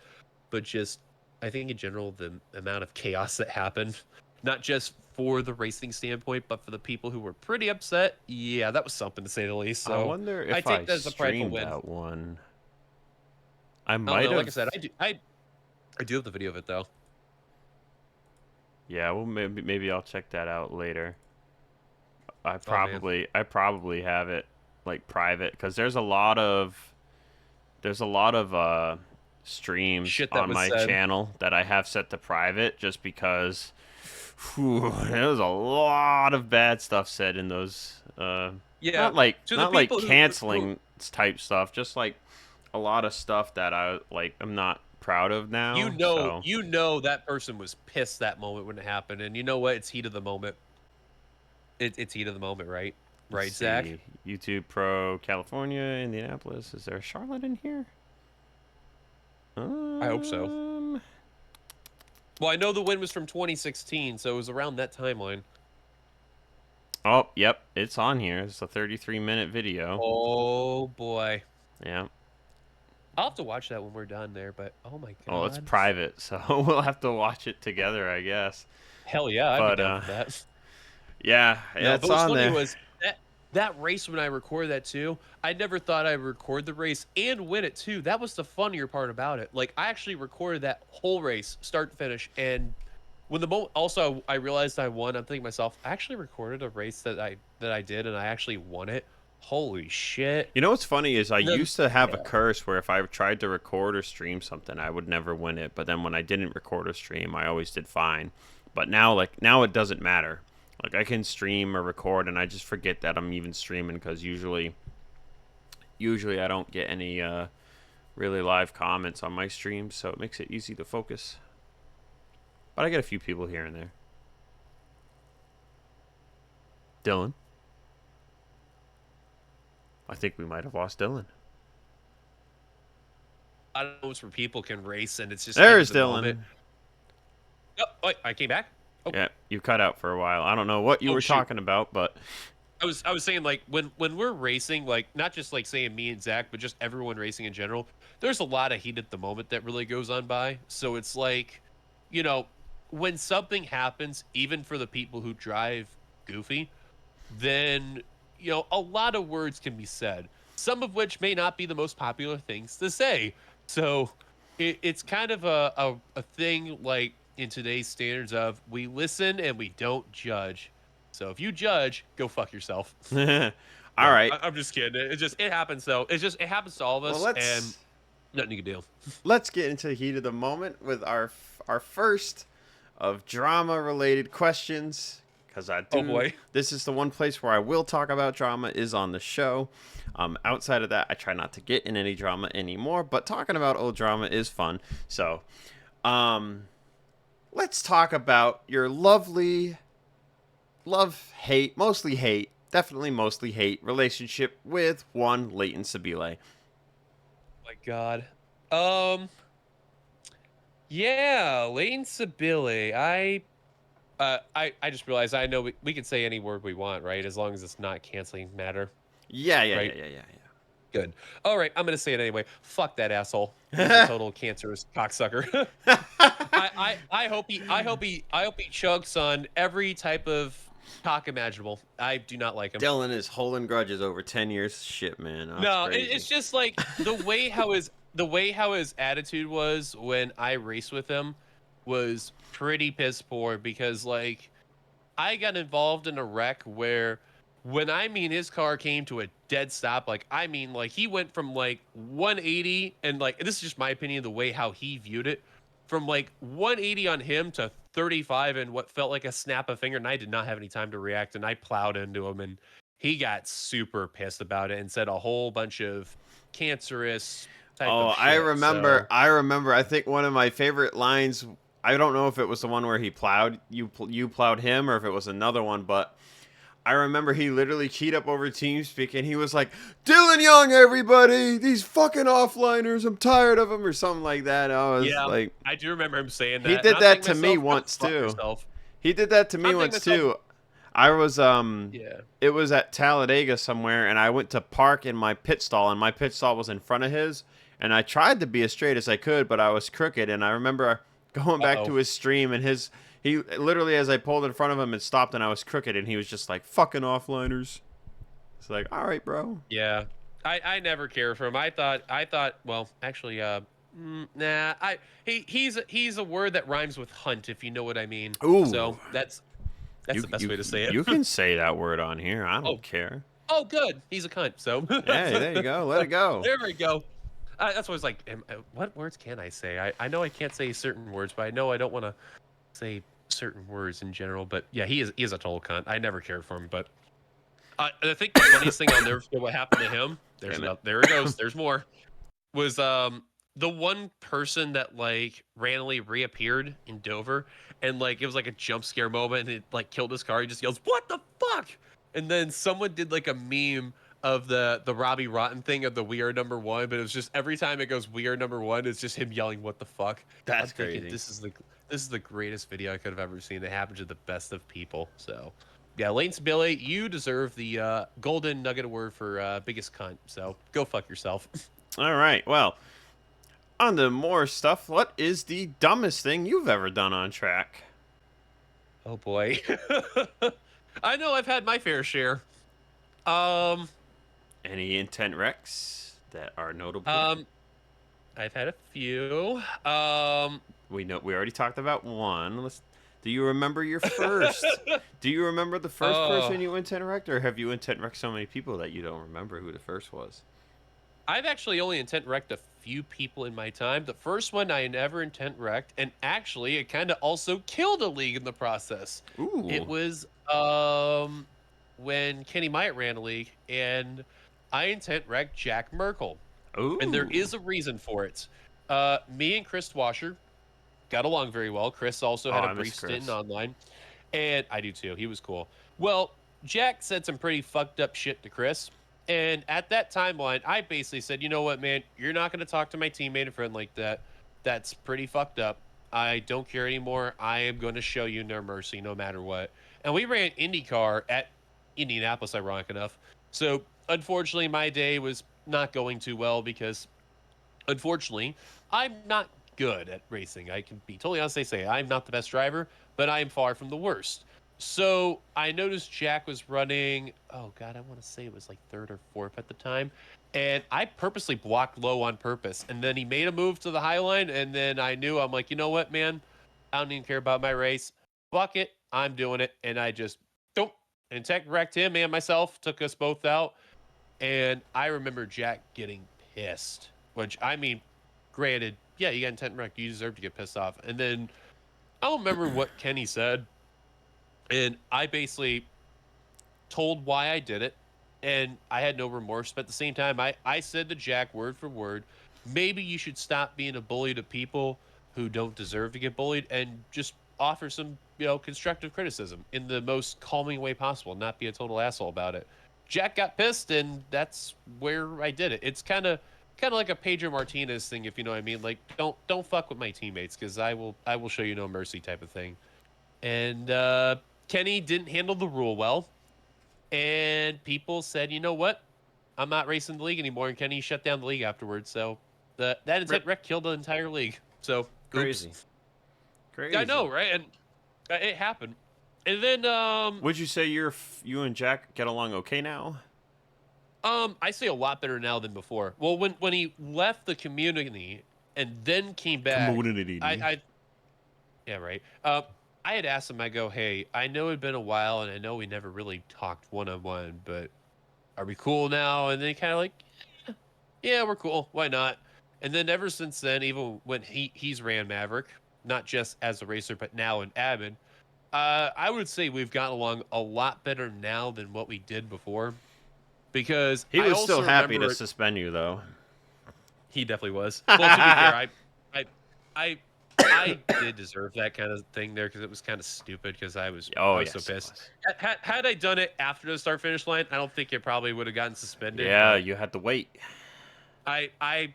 but just I think in general the amount of chaos that happened, not just for the racing standpoint, but for the people who were pretty upset. Yeah, that was something to say the least. I So wonder I if I take that as a prideful streamed win. that one. I I don't might know. Like I have. said, I do have the video of it though. Yeah, well, maybe I'll check that out later. Oh man, I probably have it like private because there's a lot of streams shit that on was my said. channel that I have set to private just because there was a lot of bad stuff said in those. Yeah, Not like to the not like people who canceling type stuff, just like a lot of stuff that I'm not proud of now. So you know that person was pissed that moment when it happened, and you know what? It's heat of the moment. It's heat of the moment, right? let's Right, Zach? see. YouTube Pro California, Indianapolis. Is there a Charlotte in here? I hope so. Um. Well, I know the win was from 2016, so it was around that timeline. Oh, yep, it's on here. It's a 33-minute video. Oh boy, Yeah. I'll have to watch that when we're done there. But oh my Well, it's god, private, so we'll have to watch it together, I guess. hell yeah, I'd be But down for that. yeah, No, it's but what's on funny there. was that race when I recorded that too. I never thought I'd record the race and win it too. That was the funnier part about it. Like I actually recorded that whole race, start to finish, and when the moment also I realized I won, I'm thinking to myself, I actually recorded a race that I did and I actually won it. Holy shit. You know what's funny is I And then used to have a yeah. curse where if I tried to record or stream something, I would never win it. But then when I didn't record or stream, I always did fine. But now it doesn't matter. Like I can stream or record, and I just forget that I'm even streaming because usually I don't get any really live comments on my streams, so it makes it easy to focus. But I get a few people here and there. Dylan, I think we might have lost Dylan. I don't know where people can race and it's just kind of There's the moment. Dylan. Oh, wait, I came back. Oh, Yeah, you cut out for a while. I don't know what you oh were shoot. talking about, but I was saying like when we're racing, like not just like saying me and Zach, but just everyone racing in general, there's a lot of heat at the moment that really goes on by. So it's like, you know, when something happens, even for the people who drive goofy, then a lot of words can be said. Some of which may not be the most popular things to say. So it's kind of a thing like in today's standards of we listen and we don't judge. So if you judge, go fuck yourself. all No, right. I'm just kidding. It happens though. It happens to all of Well, us, and let's nothing you can do. let's get into the heat of the moment with our first of drama related questions because I Oh do. boy. This is the one place where I will talk about drama is on the show. Outside of that, I try not to get in any drama anymore. But talking about old drama is fun. So, um, let's talk about your lovely mostly hate, definitely mostly hate relationship with one Leighton Sabile. My God. Um. Yeah, Lane Sabili. I just realized I know we can say any word we want, right? As long as it's not canceling matter, Yeah, yeah, yeah, right? yeah, yeah, Good. All right, I'm gonna say it anyway. Fuck that asshole. He's a yeah. total cancerous cocksucker. I hope he chokes on every type of cock imaginable. I do not like him. Dylan is holding grudges over 10 years. Shit, man. That's No, crazy. it's just like the way how his attitude was when I raced with him was pretty piss poor because like I got involved in a wreck where when I mean his car came to a dead stop, like I mean like he went from like 180 and like this is just my opinion, the way how he viewed it, from like 180 on him to 35 and what felt like a snap of finger, and I did not have any time to react and I plowed into him and he got super pissed about it and said a whole bunch of cancerous type Oh, of shit. So I remember. I think one of my favorite lines. I don't know if it was the one where he plowed you plowed him, or if it was another one, but I remember he literally keyed up over TeamSpeak and he was like, "Dillon Young, everybody, these fucking offliners, I'm tired of them," or something like that. I was yeah, like, I do remember him saying he that. And did I'm that thinking to to me myself, go once fuck too. yourself. He did that to me I'm thinking to once myself, too. I was yeah. it was at Talladega somewhere, and I went to park in my pit stall, and my pit stall was in front of his, and I tried to be as straight as I could, but I was crooked, and I remember going back Uh-oh. to his stream, and he literally, as I pulled in front of him, it stopped, and I was crooked, and he was just like, "Fucking offliners." It's like, all right, bro. Yeah. I never cared for him. I thought well, actually nah, he's a word that rhymes with hunt if you know what I mean. Ooh, So that's the best way to say it. you can say that word on here. I Oh, don't care. oh good. He's a cunt. So Hey, there you go. Let it go. there we go. That's what I was like, what words can I say? I know I can't say certain words, but I know I don't want to say certain words in general. But yeah, he is a total cunt. I never cared for him, but I think the funniest thing I'll never forget what happened to him. There's Damn it. another. There it goes. There's more. Was the one person that like randomly reappeared in Dover and like it was like a jump scare moment and it like killed his car. He just yells, "What the fuck?" And then someone did like a meme of the Robbie Rotten thing of the "We Are Number One," but it was just every time it goes "We Are Number One," it's just him yelling, "What the fuck?" I'm That's thinking crazy. this is the greatest video I could have ever seen. It happened to the best of people. So yeah, Lane Billy, you deserve the golden nugget award for biggest cunt. So go fuck yourself. All right. Well, on to more stuff. What is the dumbest thing you've ever done on track? Oh boy. I know I've had my fair share. Um, Any intent wrecks that are notable? um, I've had a few. We already talked about one. Do you remember your first? Do you remember the first Oh, person you intent wrecked, or have you intent wrecked so many people that you don't remember who the first was? I've actually only intent wrecked a few people in my time. The first one I never intent wrecked, and actually it kind of also killed a league in the process. It Ooh, was when Kenny Myatt ran a league, and I intent wrecked Jack Merkel, and there ooh. is a reason for it. Me and Chris Washer got along very well. Chris also Oh, had a I miss brief stint in Chris. online, and I do too. He was cool. Well, Jack said some pretty fucked up shit to Chris. And at that timeline, I basically said, you know what, man, you're not going to talk to my teammate and friend like that. That's pretty fucked up. I don't care anymore. I am going to show you no mercy no matter what. And we ran IndyCar at Indianapolis, ironic enough. So unfortunately, my day was not going too well because unfortunately, I'm not good at racing. I can be totally honest. They say I'm not the best driver, but I am far from the worst. So I noticed Jack was running. Oh God, I want to say it was like third or fourth at the time, and I purposely blocked low on purpose. And then he made a move to the high line, and then I knew I'm like, you know what, man, I don't even care about my race. Fuck it, I'm doing it, and I just don't. And tech wrecked him and myself, took us both out. And I remember Jack getting pissed, which I mean, granted, yeah, you got intent wreck, you deserve to get pissed off. And then I don't remember what Kenny said, And I basically told why I did it, and I had no remorse. But at the same time, I said to Jack word for word, maybe you should stop being a bully to people who don't deserve to get bullied, and just offer some constructive criticism in the most calming way possible, not be a total asshole about it. Jack got pissed, and that's where I did it. It's kind of like a Pedro Martinez thing, if you know what I mean. Like, don't fuck with my teammates, because I will show you no mercy type of thing. And Kenny didn't handle the rule well, and people said, you know what? I'm not racing the league anymore. And Kenny shut down the league afterwards. So that intent Rip. wreck killed the entire league. So oops. Crazy. I know, Crazy. right? And it happened. And then Would you say you and Jack get along okay now? I say a lot better now than before. Well, when he left the community and then came back, Community. I yeah, right. I had asked him. I go, hey, I know it'd been a while, and I know we never really talked one on one, but are we cool now? And then he kind of like, yeah, we're cool. Why not? And then ever since then, even when he's ran Maverick, not just as a racer, but now in admin, I would say we've gotten along a lot better now than what we did before. Because He I was also still happy remember to suspend you, though. he definitely was. Well, to be fair, I, I, I did deserve that kind of thing there, because it was kind of stupid, because I was Oh, so yes, it pissed. was. Had I done it after the start finish line, I don't think it probably would have gotten suspended. Yeah, But you had to wait. I I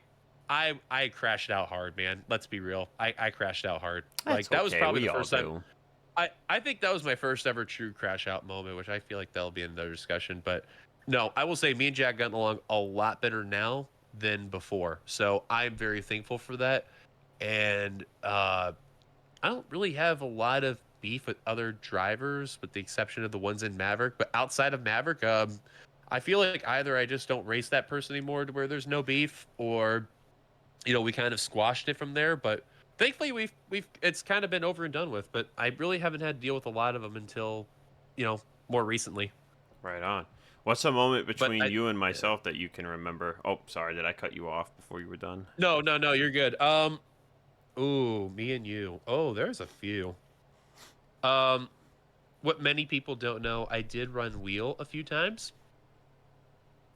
I crashed out hard, man. Let's be real. I crashed out hard. That's Like, that was okay. probably We the all first time. do. I think that was my first ever true crash out moment, which I feel like that'll be another discussion. But no, I will say me and Jack gotten along a lot better now than before. So I'm very thankful for that. And I don't really have a lot of beef with other drivers, with the exception of the ones in Maverick. But outside of Maverick, I feel like either I just don't race that person anymore to where there's no beef, or we kind of squashed it from there. But thankfully, we've it's kind of been over and done with. But I really haven't had to deal with a lot of them until, more recently. Right on. What's a moment But between you and myself that you can remember? Oh, sorry, did I cut you off before you were done? no, no, no, you're good. Ooh, me and you. Oh, there's a few. Um, what many people don't know, I did run wheel a few times.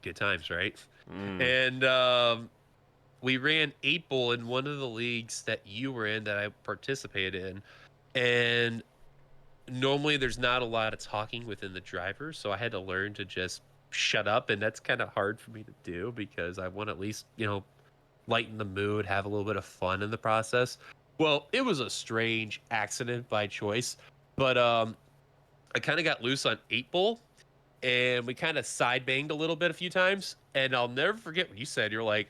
Good times, right? Mm. And we ran 8 bull in one of the leagues that you were in, that I participated in. And normally there's not a lot of talking within the drivers, so I had to learn to just shut up, and that's kind of hard for me to do, because I want to at least, lighten the mood, have a little bit of fun in the process. Well, it was a strange accident by choice, but I kind of got loose on 8 bull, and we kind of side banged a little bit a few times. And I'll never forget what you said. You're like,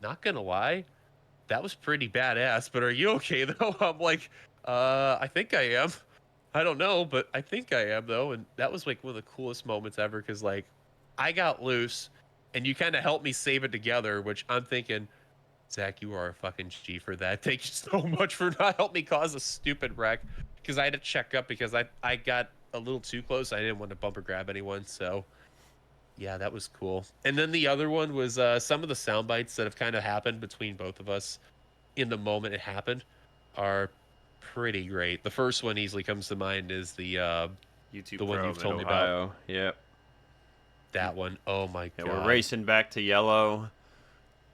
not gonna lie, that was pretty badass, but are you okay though? I'm like, I think I am. I don't know, but I think I am though. And that was like one of the coolest moments ever, because like I got loose, and you kind of helped me save it together, which I'm thinking, Zach, you are a fucking G for that. Thank you so much for not helping me cause a stupid wreck, because I had to check up, because I got a little too close. I didn't want to bumper grab anyone. So yeah, that was cool. And then the other one was some of the sound bites that have kind of happened between both of us in the moment it happened are pretty great. The first one easily comes to mind is YouTube the one Pro you've in told me about. Ohio. Yep. That one. Oh my Yeah, god. we're racing back to yellow.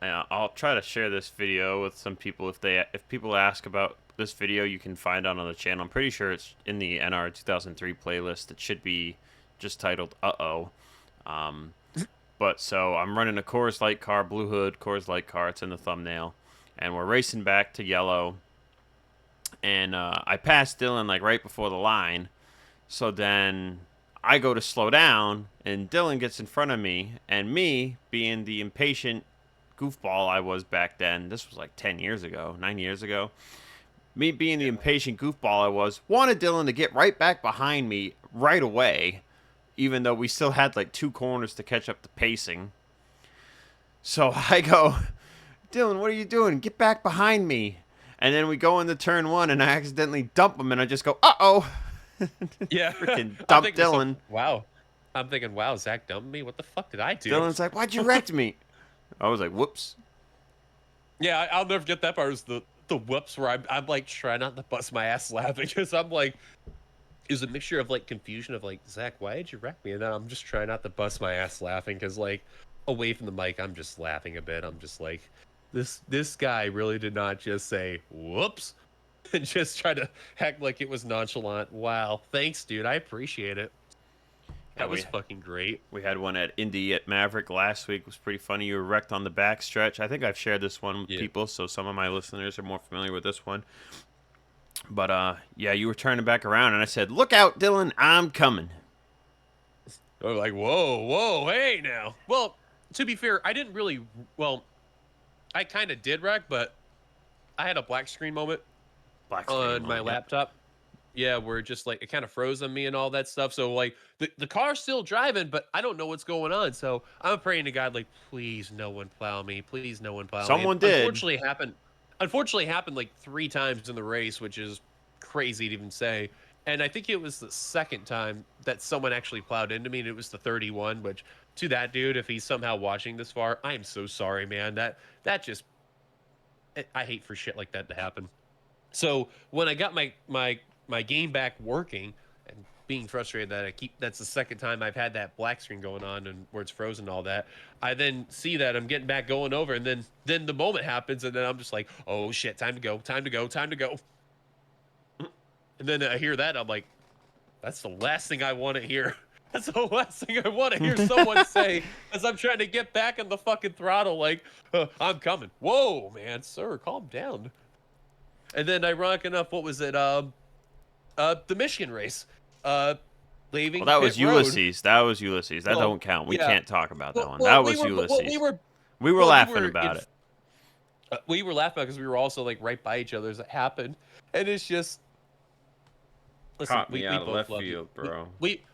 I'll try to share this video with some people. If people ask about this video, you can find it on the channel. I'm pretty sure it's in the NR 2003 playlist. It should be just titled "Uh-oh." But so I'm running a Coors Light car, blue hood Coors Light car. It's in the thumbnail, and we're racing back to yellow. And I passed Dillon like right before the line. So then I go to slow down, and Dillon gets in front of me, and me being the impatient goofball I was back then. This was like 10 years ago, 9 years ago. Me being the impatient goofball I was, wanted Dillon to get right back behind me right away, even though we still had like 2 corners to catch up to pacing. So I go, Dillon, what are you doing? Get back behind me. And then we go into turn 1, and I accidentally dump him, and I just go, uh-oh. Yeah. Freaking I'm dump thinking to myself, Dillon. wow. I'm thinking, wow, Zach dumped me. What the fuck did I do? Dillon's like, why'd you wreck me? I was like, whoops. Yeah, I'll never get that part. Is the whoops where I'm like trying not to bust my ass laughing, because I'm like, it was a mixture of like confusion of like, Zach, why did you wreck me? And then I'm just trying not to bust my ass laughing because like away from the mic, I'm just laughing a bit. I'm just like, this guy really did not just say whoops and just try to act like it was nonchalant. Wow, thanks, dude. I appreciate it. Yeah, That was fucking great. we had one at Indy at Maverick last week. It was pretty funny. You were wrecked on the backstretch. I think I've shared this one with Yeah. people, so some of my listeners are more familiar with this one. But yeah, you were turning back around, and I said, "Look out, Dylan! I'm coming." I was like, whoa, hey now. Well, to be fair, I didn't really. Well, I kind of did wreck, but I had a black screen moment Black screen on my moment. Yep. laptop. Yeah, where just like it kind of froze on me and all that stuff. So like the car's still driving, but I don't know what's going on. So I'm praying to God, like, please no one plow me. Please no one plow me. And Someone did. unfortunately happened like 3 times in the race, which is crazy to even say. And I think it was the second time that someone actually plowed into me, and it was the 31, which to that dude, if he's somehow watching this far, I am so sorry, man. That just I hate for shit like that to happen. So when I got my game back working and being frustrated that that's the second time I've had that black screen going on and where it's frozen and all that, I then see that I'm getting back going over, and then the moment happens, and then I'm just like, oh shit, time to go, time to go, time to go. And then I hear that, I'm like, that's the last thing I want to hear. That's the last thing I want to hear someone say as I'm trying to get back on the fucking throttle. Like, I'm coming. Whoa, man, sir, calm down. And then, ironic enough, what was it? The Michigan race. Well, Leaving that pit was road. Ulysses. That was Ulysses. That Well, don't count. We yeah. can't talk about that one. Well, That we was were, well, Ulysses. We were well, we laughing were about it. we were laughing because we were also like right by each other as it happened, and it's just listen. Caught me We out of both left love you. field, bro.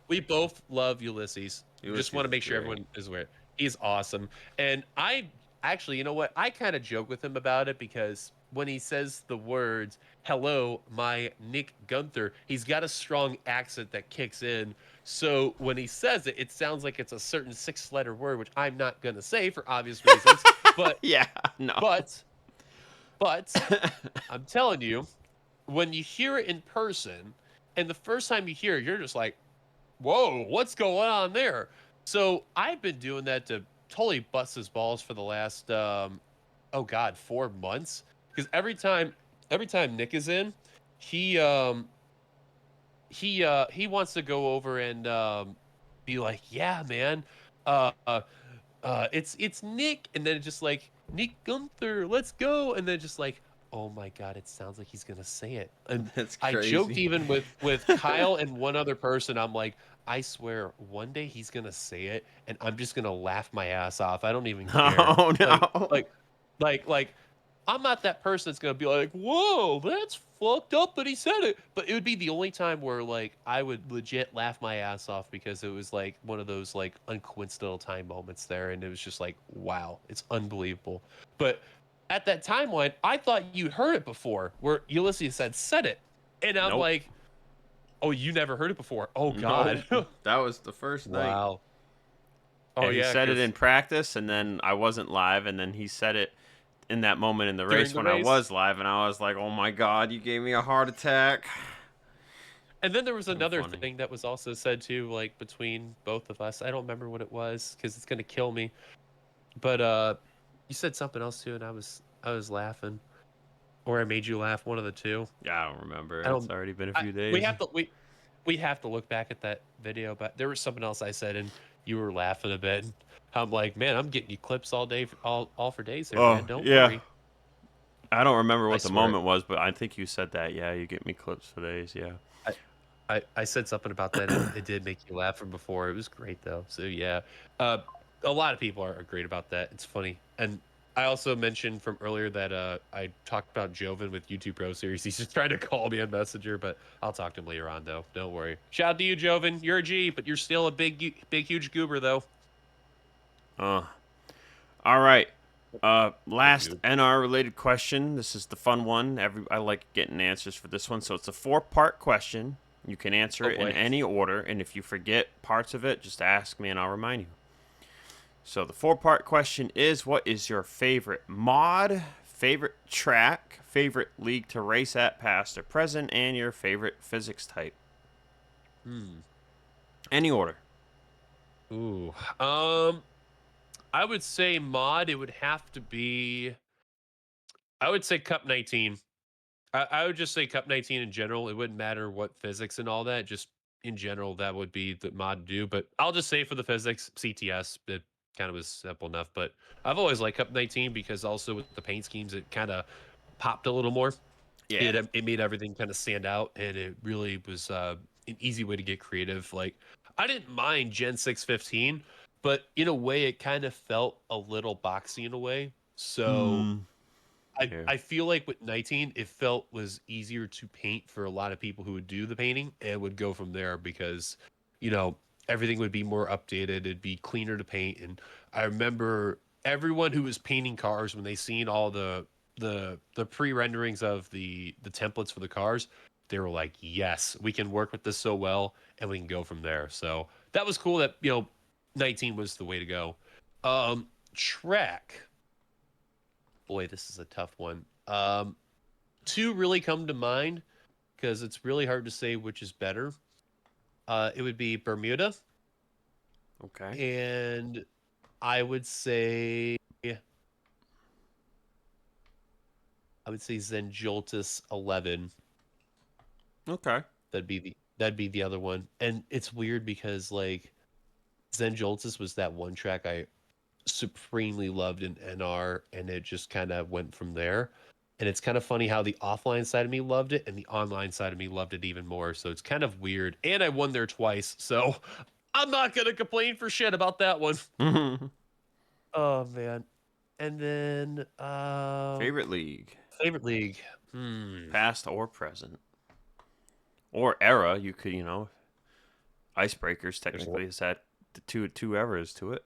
We both love Ulysses. Just Ulysses want to is make sure great. everyone is aware. He's awesome, and I actually, you know what? I kind of joke with him about it because when he says the words "Hello, my Nick Gunther," he's got a strong accent that kicks in. So when he says it, it sounds like it's a certain 6-letter word, which I'm not gonna say for obvious reasons. But Yeah, no. but but I'm telling you, when you hear it in person, and the first time you hear it, you're just like, whoa, what's going on there? So I've been doing that to totally bust his balls for the last oh god, 4 months. Because every time Nick is in, he he wants to go over and be like, yeah, man, uh, uh it's Nick, and then just like Nick Gunther, let's go, and then just like, oh my god, it sounds like he's gonna say it. And That's I joked crazy. even with Kyle and one other person. I'm like, I swear, one day he's gonna say it, and I'm just gonna laugh my ass off. I don't even care. Oh Like, no. like, like, I'm not that person that's gonna be like, whoa, that's fucked up that he said it. But it would be the only time where like I would legit laugh my ass off because it was like one of those like uncoincidental time moments there, and it was just like, wow, it's unbelievable. But at that timeline, I thought you'd heard it before, where Ulysses had said it, and I'm Nope. like, oh, you never heard it before? Oh Nope. God, That was the first night. wow. Oh Yeah, he yeah, said it because in practice, and then I wasn't live, and then he said it in that moment in the during race the when I race. was live, and I was like, "Oh my god, you gave me a heart attack." And then there was So another funny. thing that was also said too, like between both of us. I don't remember what it was because it's gonna kill me. But you said something else too, and I was laughing, or I made you laugh. One of the two. Yeah, I don't remember. I It's don't. already been a I, few we days. have to we have to look back at that video. But there was something else I said, and you were laughing a bit. I'm like, man, I'm getting you clips all day, all for days there, man. Oh Don't yeah. worry. I don't remember I what the swear. moment was, but I think you said that. Yeah, you get me clips for days. Yeah. I, I said something about that, and it did make you laugh from before. It was great though. So yeah, uh, a lot of people are great about that. It's funny, and I also mentioned from earlier that I talked about Joven with YouTube Pro Series. He's just trying to call me on Messenger, but I'll talk to him later on though. Don't worry. Shout out to you, Joven. You're a G, but you're still a big, huge goober though. Uh. All right. Big Last goob. NR related question. This is the fun one. I like getting answers for this one. So it's a 4-part question. You can answer Oh it in boy. any order, and if you forget parts of it, just ask me and I'll remind you. So the 4-part question is: what is your favorite mod, favorite track, favorite league to race at, past or present, and your favorite physics type? Hmm. Any order. Ooh. I would say mod. It would have to be. I would say Cup 19. I would just say Cup 19 in general. It wouldn't matter what physics and all that. Just in general, that would be the mod to do. But I'll just say for the physics, CTS. It kind of was simple enough. But I've always liked Cup 19 because also with the paint schemes, it kind of popped a little more. Yeah. It made everything kind of stand out, and it really was an easy way to get creative. Like I didn't mind Gen 615, but in a way, it kind of felt a little boxy in a way. So Mm. Yeah. I feel like with 19, it felt was easier to paint for a lot of people who would do the painting and would go from there because, you know, everything would be more updated. It'd be cleaner to paint. And I remember everyone who was painting cars when they seen all the pre-renderings of the templates for the cars, they were like, yes, we can work with this so well and we can go from there. So that was cool that, 19 was the way to go. Track. Boy, this is a tough one. Two really come to mind because it's really hard to say which is better. It would be Bermuda, Okay. and I would say Zenjoltis 11. Okay. That'd be the other one. And it's weird because like Zenjoltis was that one track I supremely loved in NR, and it just kind of went from there. And it's kind of funny how the offline side of me loved it and the online side of me loved it even more. So it's kind of weird. And I won there twice. So I'm not going to complain for shit about that one. Oh, man. And then, Favorite league, favorite league. Hmm. past or present, or era. You could, icebreakers There's a, technically is that the two eras to it.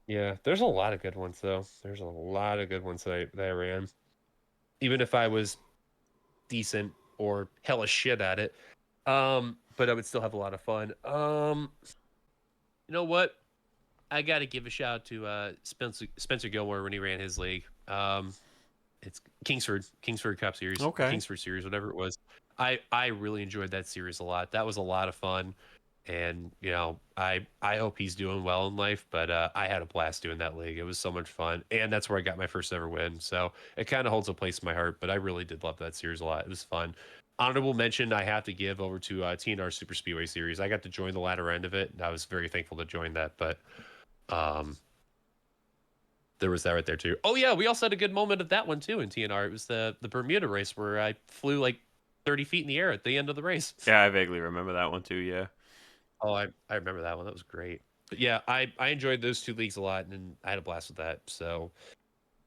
yeah, there's a lot of good ones, though. There's a lot of good ones that I ran. Even if I was decent or hella shit at it. But I would still have a lot of fun. You know what? I got to give a shout out to Spencer Gilmore when he ran his league. It's Kingsford Cup Series, or Okay. Kingsford Series, whatever it was. I really enjoyed that series a lot. That was a lot of fun, and I hope he's doing well in life. But I had a blast doing that league. It was so much fun, and that's where I got my first ever win. So it kind of holds a place in my heart. But I really did love that series a lot. It was fun. Honorable mention I have to give over to TNR Super Speedway Series. I got to join the latter end of it, and I was very thankful to join that. But um, there was that right there too. Oh yeah, we also had a good moment of that one too in TNR. It was the Bermuda race where I flew like 30 feet in the air at the end of the race. Yeah, I vaguely remember that one too. Yeah. Oh, I remember that one. That was great. But yeah, I enjoyed those two leagues a lot, and I had a blast with that. So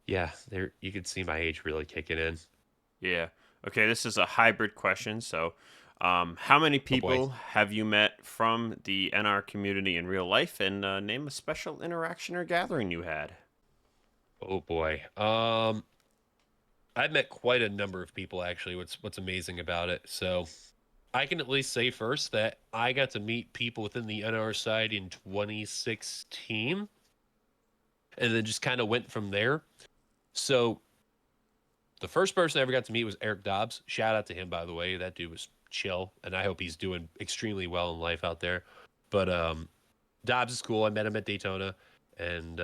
yeah, there you could see my age really kicking in. Yeah. Okay, this is a hybrid question. So, how many Oh boy. people have you met from the NR community in real life, and name a special interaction or gathering you had? Oh boy. I've met quite a number of people actually. What's amazing about it. So I can at least say first that I got to meet people within the NR side in 2016, and then just kind of went from there. So the first person I ever got to meet was Eric Dobbs. Shout out to him, by the way. That dude was chill, and I hope he's doing extremely well in life out there. But Dobbs is cool. I met him at Daytona, and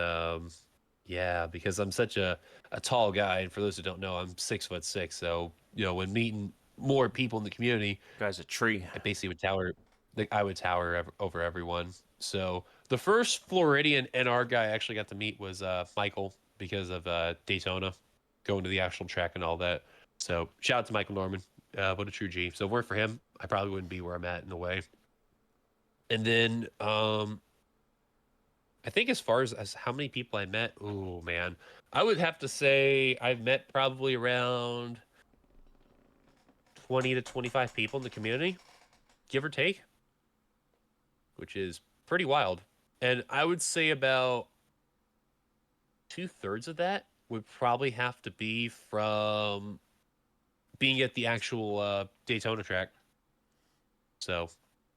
yeah, because I'm such a tall guy, and for those who don't know, I'm 6'6". So when meeting more people in the community, Guy's a tree. I basically would tower. Like I would tower over everyone. So the first Floridian NR guy I actually got to meet was Michael because of Daytona, going to the actual track and all that. So shout out to Michael Norman. What a true G. So if it weren't for him, I probably wouldn't be where I'm at in a way. And then I think as far as how many people I met, oh man, I would have to say I've met probably around 20 to 25 people in the community, give or take, which is pretty wild. And I would say about 2/3 of that would probably have to be from being at the actual Daytona track. So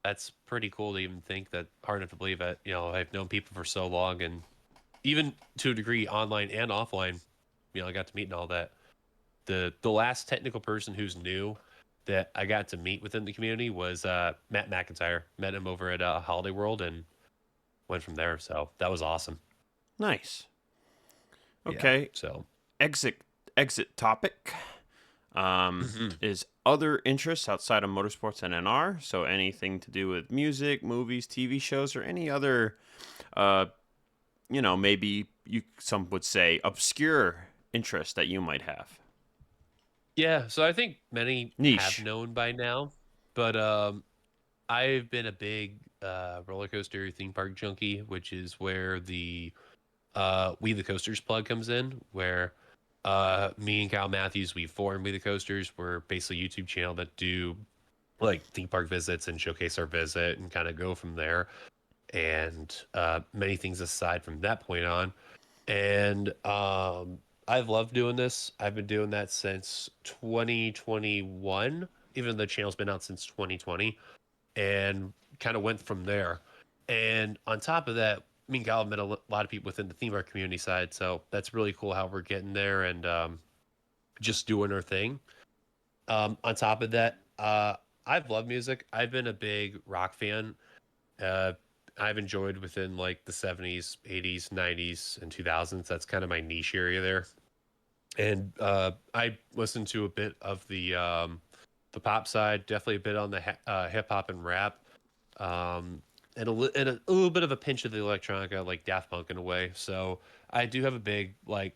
that's pretty cool to even think that. Hard enough to believe that I've known people for so long, and even to a degree online and offline. I got to meet and all that. The last technical person who's new that I got to meet within the community was Matt McIntyre. Met him over at Holiday World and went from there. So that was awesome. Nice. Yeah. Okay. So Exit topic. mhm. Is other interests outside of motorsports and NR. So anything to do with music, movies, TV shows, or any other, uh, maybe some would say obscure interest that you might have. Yeah. So I think many have Niche. known by now, but I've been a big roller coaster theme park junkie, which is where the We the Coasters plug comes in, where me and Kyle Matthews, we formed We the Coasters. We're basically a YouTube channel that do like theme park visits and showcase our visit and kind of go from there. And many things aside from that point on. And I've loved doing this. I've been doing that since 2021, even though the channel's been out since 2020, and kind of went from there. And on top of that, me and Kyle have met a lot of people within the theme park community side, so that's really cool how we're getting there and just doing our thing. On top of that, I've loved music. I've been a big rock fan. Uh, I've enjoyed within like the 70s, 80s, 90s, and 2000s. That's kind of my niche area there. And I listened to a bit of the pop side, definitely a bit on the hip hop and rap, and a little bit of a pinch of the electronica, like Daft Punk in a way. So I do have a big like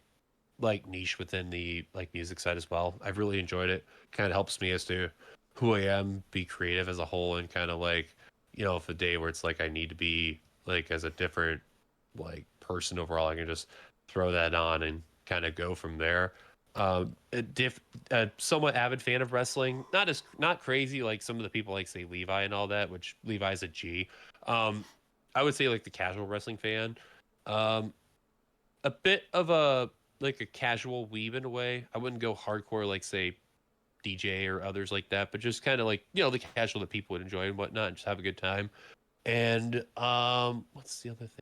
niche within the like music side as well. I've really enjoyed it. Kind of helps me as to who I am, be creative as a whole, and kind of like if a day where it's like I need to be like as a different like person overall, I can just throw that on and kind of go from there. A somewhat avid fan of wrestling, not crazy like some of the people like say Levi and all that, which Levi's a G. Um, I would say like the casual wrestling fan. Um, a bit of a like a casual weeb in a way. I wouldn't go hardcore like say DJ or others like that, but just kind of like the casual that people would enjoy and whatnot, and just have a good time. And what's the other thing?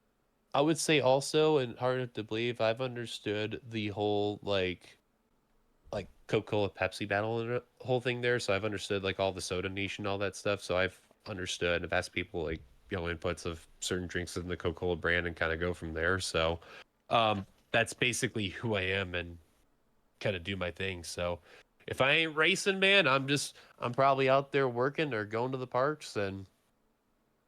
I would say also, and hard to believe, I've understood the whole like Coca-Cola Pepsi battle and the whole thing there. So I've understood like all the soda niche and all that stuff. So I've understood. I've asked people like inputs of certain drinks in the Coca-Cola brand and kind of go from there. So that's basically who I am and kind of do my thing. So if I ain't racing, man, I'm probably out there working or going to the parks and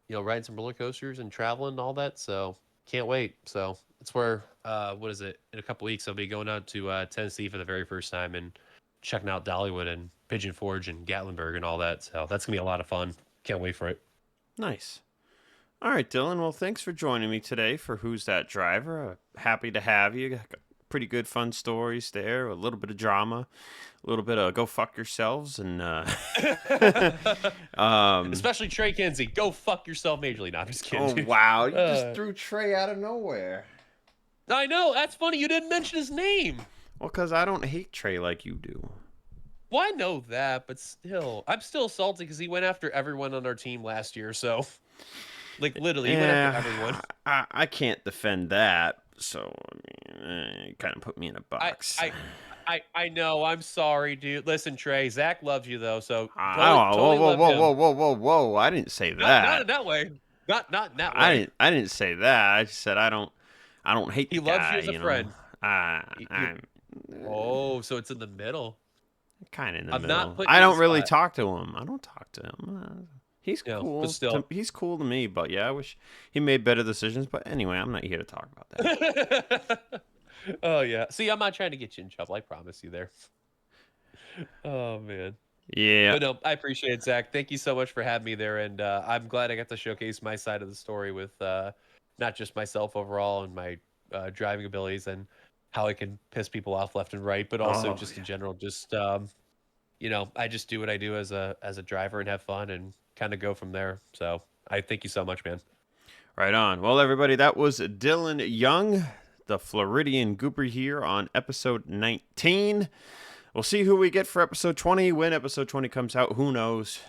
riding some roller coasters and traveling and all that. So can't wait. So it's where what is it? In a couple weeks, I'll be going out to Tennessee for the very first time and checking out Dollywood and Pigeon Forge and Gatlinburg and all that. So that's gonna be a lot of fun. Can't wait for it. Nice. All right, Dylan. Well, thanks for joining me today for Who's That Driver. Happy to have you. Got pretty good fun stories there. A little bit of drama, a little bit of go fuck yourselves, and Especially Trey Kinsey. Go fuck yourself, majorly. Not just kidding. oh Dude. wow, you just threw Trey out of nowhere. I know. That's funny. You didn't mention his name. Well, cause I don't hate Trey like you do. Well, I know that, but still, I'm still salty because he went after everyone on our team last year. So, like, literally, he went after everyone. I can't defend that. So I mean, you kind of put me in a box. I know. I'm sorry, dude. Listen, Trey. Zach loves you though, so Whoa, whoa! I didn't say that. Not in that way. Not in that way. I didn't say that. I just said I don't hate the he loves guy, you as a friend. I'm Oh, so it's in the middle. kind of in the I'm middle. not putting I you on don't the really spot. talk to him. I don't talk to him. He's Yeah, cool. but still. He's cool to me, but yeah, I wish he made better decisions. But anyway, I'm not here to talk about that. Oh yeah. See, I'm not trying to get you in trouble. I promise you there. Oh man. Yeah. But no, I appreciate it, Zach. Thank you so much for having me there, and I'm glad I got to showcase my side of the story with not just myself overall and my driving abilities and how I can piss people off left and right, but also just in general, just I just do what I do as a driver and have fun and kind of go from there. So I thank you so much, man. Right on. Well, everybody, that was Dillon Young, the Floridian Goober here on episode 19. We'll see who we get for episode 20. When episode 20 comes out, who knows?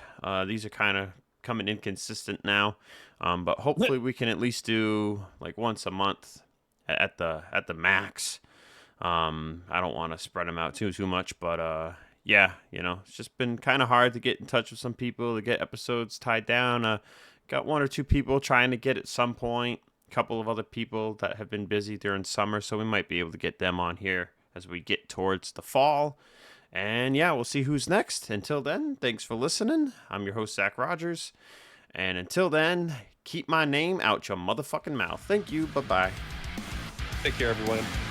These are kind of coming inconsistent now, but hopefully we can at least do like once a month at the max. I don't want to spread them out too much, but Yeah, it's just been kind of hard to get in touch with some people to get episodes tied down. Got one or two people trying to get at some point. A couple of other people that have been busy during summer, so we might be able to get them on here as we get towards the fall. And yeah, we'll see who's next. Until then, thanks for listening. I'm your host, Zach Rogers. And until then, keep my name out your motherfucking mouth. Thank you. Bye bye. Take care, everyone.